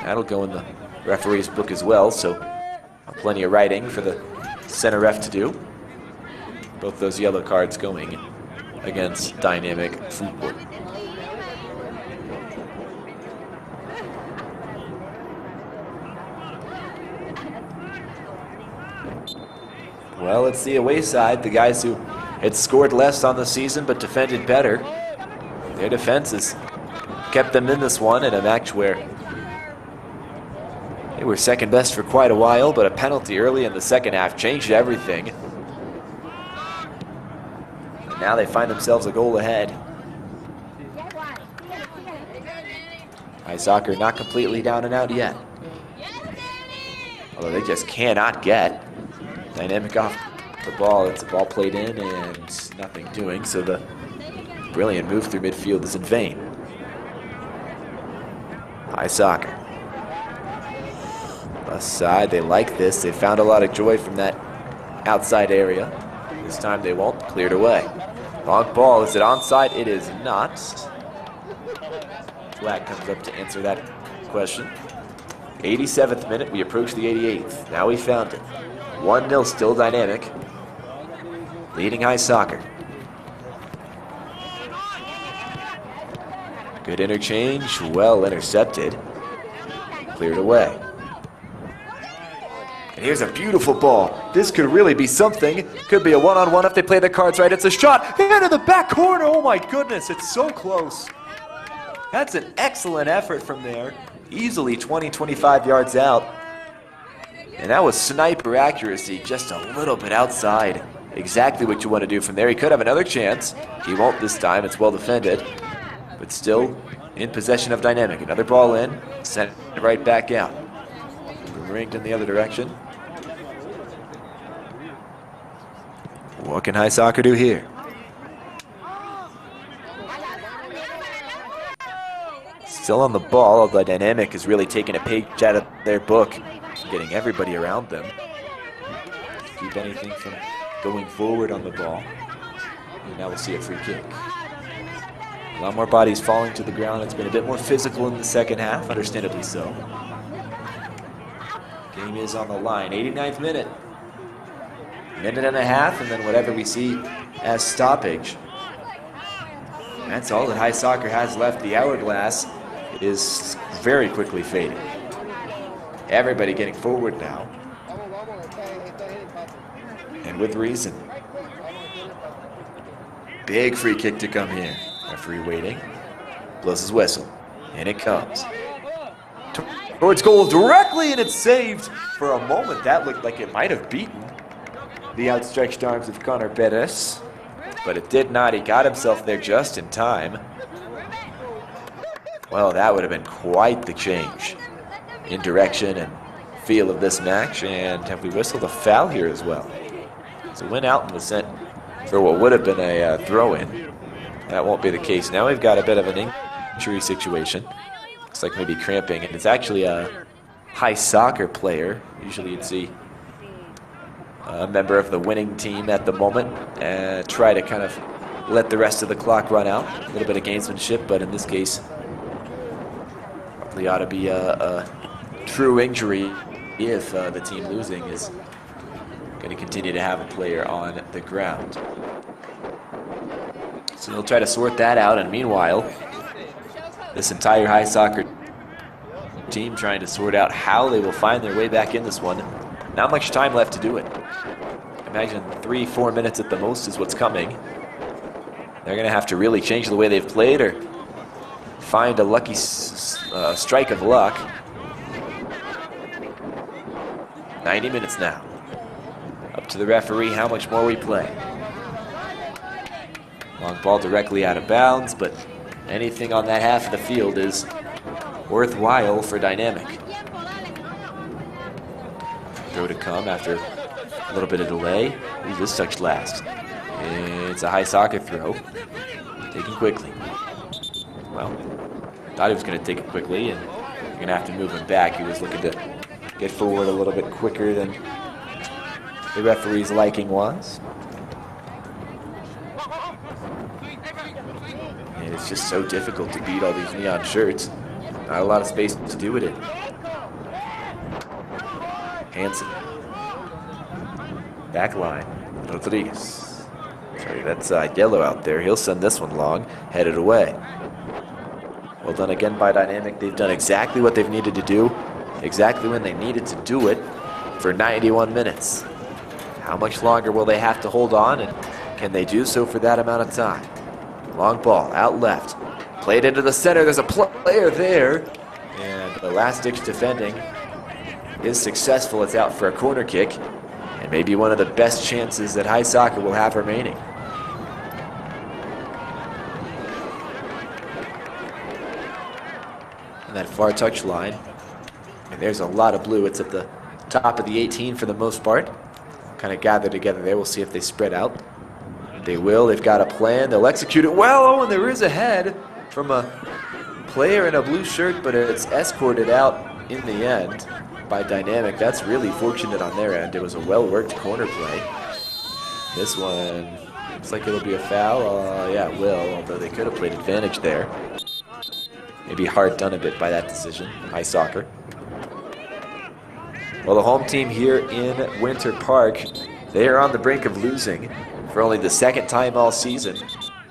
That'll go in the referee's book as well, so plenty of writing for the center ref to do. Both those yellow cards going against Dynamic Futbol. Well, let's see away side, the guys who had scored less on the season but defended better. Their defense has kept them in this one in a match where they were second best for quite a while, but a penalty early in the second half changed everything. And now they find themselves a goal ahead. High Soccer not completely down and out yet. Although they just cannot get Dynamic off the ball. It's a ball played in and nothing doing, so the brilliant move through midfield is in vain. High Soccer. Left side, they like this. They found a lot of joy from that outside area. This time they won't. Cleared away. Long ball. Is it onside? It is not. Flag comes up to answer that question. 87th minute. We approach the 88th. Now we found it. 1-0 still Dynamic. Leading High Soccer. Good interchange. Well intercepted. Cleared away. And here's a beautiful ball. This could really be something. Could be a one-on-one if they play the cards right. It's a shot into the back corner. Oh my goodness, it's so close. That's an excellent effort from there. Easily 20, 25 yards out. And that was sniper accuracy, just a little bit outside. Exactly what you want to do from there. He could have another chance. He won't this time. It's well defended. But still in possession of Dynamic. Another ball in. Sent it right back out. Ringed in the other direction. What can High Soccer do here? Still on the ball, although Dynamic has really taken a page out of their book, getting everybody around them. Keep anything from going forward on the ball. And now we'll see a free kick. A lot more bodies falling to the ground. It's been a bit more physical in the second half, understandably so. Game is on the line. 89th minute. Minute and a half, and then whatever we see as stoppage. That's all that High Soccer has left. The hourglass is very quickly fading. Everybody getting forward now. And with reason. Big free kick to come here. Referee waiting. Blows his whistle. And it comes. Towards goal directly, and it's saved. For a moment, that looked like it might have beaten the outstretched arms of Connor Perez. But it did not. He got himself there just in time. Well, that would have been quite the change in direction and feel of this match. And have we whistled a foul here as well? So went out and was sent for what would have been a throw-in. That won't be the case. Now we've got a bit of an injury situation. Looks like maybe cramping, and it's actually a High Soccer player. Usually you'd see a member of the winning team at the moment try to kind of let the rest of the clock run out. A little bit of gamesmanship, but in this case, probably ought to be a true injury if the team losing is going to continue to have a player on the ground. So they'll try to sort that out, and meanwhile, this entire High Soccer team trying to sort out how they will find their way back in this one. Not much time left to do it. Imagine 3-4 minutes at the most is what's coming. They're going to have to really change the way they've played or find a lucky strike of luck. 90 minutes now. Up to the referee how much more we play. Long ball directly out of bounds, but anything on that half of the field is worthwhile for Dynamic. Throw to come after a little bit of delay. Ooh, this touch last. It's a high soccer throw. Taken quickly. Well, thought he was going to take it quickly, and you're going to have to move him back. He was looking to get forward a little bit quicker than the referee's liking was. And it's just so difficult to beat all these neon shirts. Not a lot of space to do it in. Hansen. Back line. Rodriguez. Sorry, that's yellow out there. He'll send this one long. Headed away. Well done again by Dynamic. They've done exactly what they've needed to do. Exactly when they needed to do it for 91 minutes. How much longer will they have to hold on, and can they do so for that amount of time? Long ball out left. Played into the center. There's a player there. And the last-ditch defending is successful. It's out for a corner kick. And maybe one of the best chances that high soccer will have remaining. And that far touch line. And there's a lot of blue. It's at the top of the 18 for the most part. Kind of gather together there. We'll see if they spread out. They will. They've got a plan. They'll execute it well. Oh, and there is a head from a player in a blue shirt, but it's escorted out in the end by Dynamic. That's really fortunate on their end. It was a well-worked corner play. This one looks like it'll be a foul. Yeah, it will, although they could have played advantage there. Maybe hard done a bit by that decision. High soccer. Well, the home team here in Winter Park, they are on the brink of losing for only the second time all season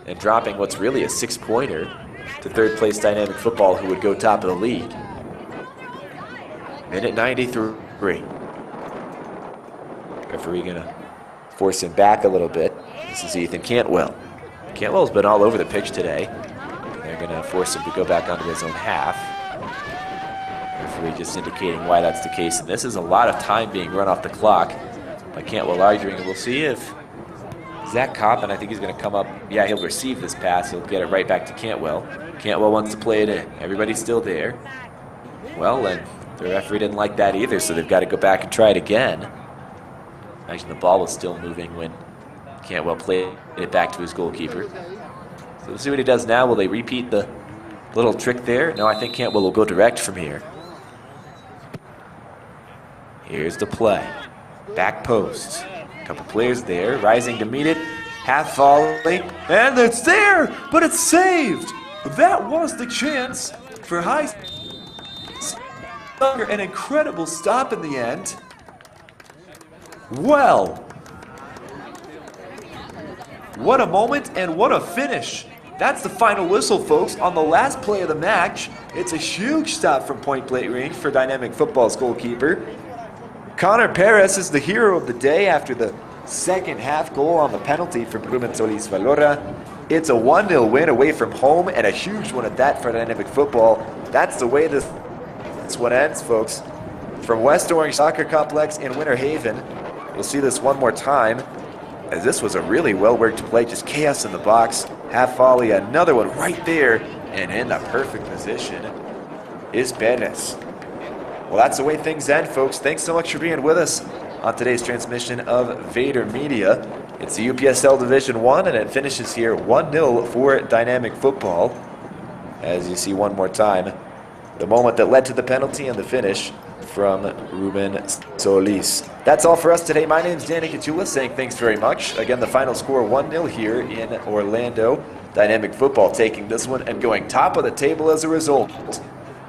and dropping what's really a 6-pointer to third place Dynamic Football, who would go top of the league. Minute 93. Referee gonna force him back a little bit. This is Ethan Cantwell. Cantwell's been all over the pitch today. They're gonna force him to go back onto his own half. Referee just indicating why that's the case. And this is a lot of time being run off the clock by Cantwell arguing. And we'll see if Zach Coppin, I think he's going to come up. Yeah, he'll receive this pass. He'll get it right back to Cantwell. Cantwell wants to play it in. Everybody's still there. Well, and the referee didn't like that either, so they've got to go back and try it again. Imagine the ball was still moving when Cantwell played it back to his goalkeeper. So we'll see what he does now. Will they repeat the little trick there? No, I think Cantwell will go direct from here. Here's the play. Back post. A couple players there, rising to meet it. Half volley, and it's there, but it's saved. That was the chance for high soccer. An incredible stop in the end. Well, what a moment and what a finish. That's the final whistle, folks, on the last play of the match. It's a huge stop from point blank range for Dynamic Football's goalkeeper. Connor Perez is the hero of the day after the second half goal on the penalty from Ruben Solis Valora. It's a 1-0 win away from home, and a huge one at that for Dynamic Football. That's the way this one ends, folks. From West Orange Soccer Complex in Winter Haven, you'll see this one more time, as this was a really well-worked play, just chaos in the box. Half volley, another one right there, and in the perfect position is Perez. Well, that's the way things end, folks. Thanks so much for being with us on today's transmission of Vader Media. It's the UPSL Division 1, and it finishes here 1-0 for Dynamic Football. As you see one more time, the moment that led to the penalty and the finish from Ruben Solis. That's all for us today. My name's Danny Cachula, saying thanks very much. Again, the final score 1-0 here in Orlando. Dynamic Football taking this one and going top of the table as a result.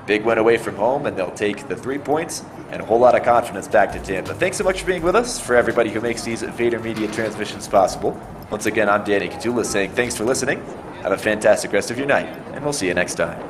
Big win away from home, and they'll take the 3 points and a whole lot of confidence back to Tampa. Thanks so much for being with us. For everybody who makes these Vader Media transmissions possible, once again, I'm Danny Cachula saying thanks for listening. Have a fantastic rest of your night, and we'll see you next time.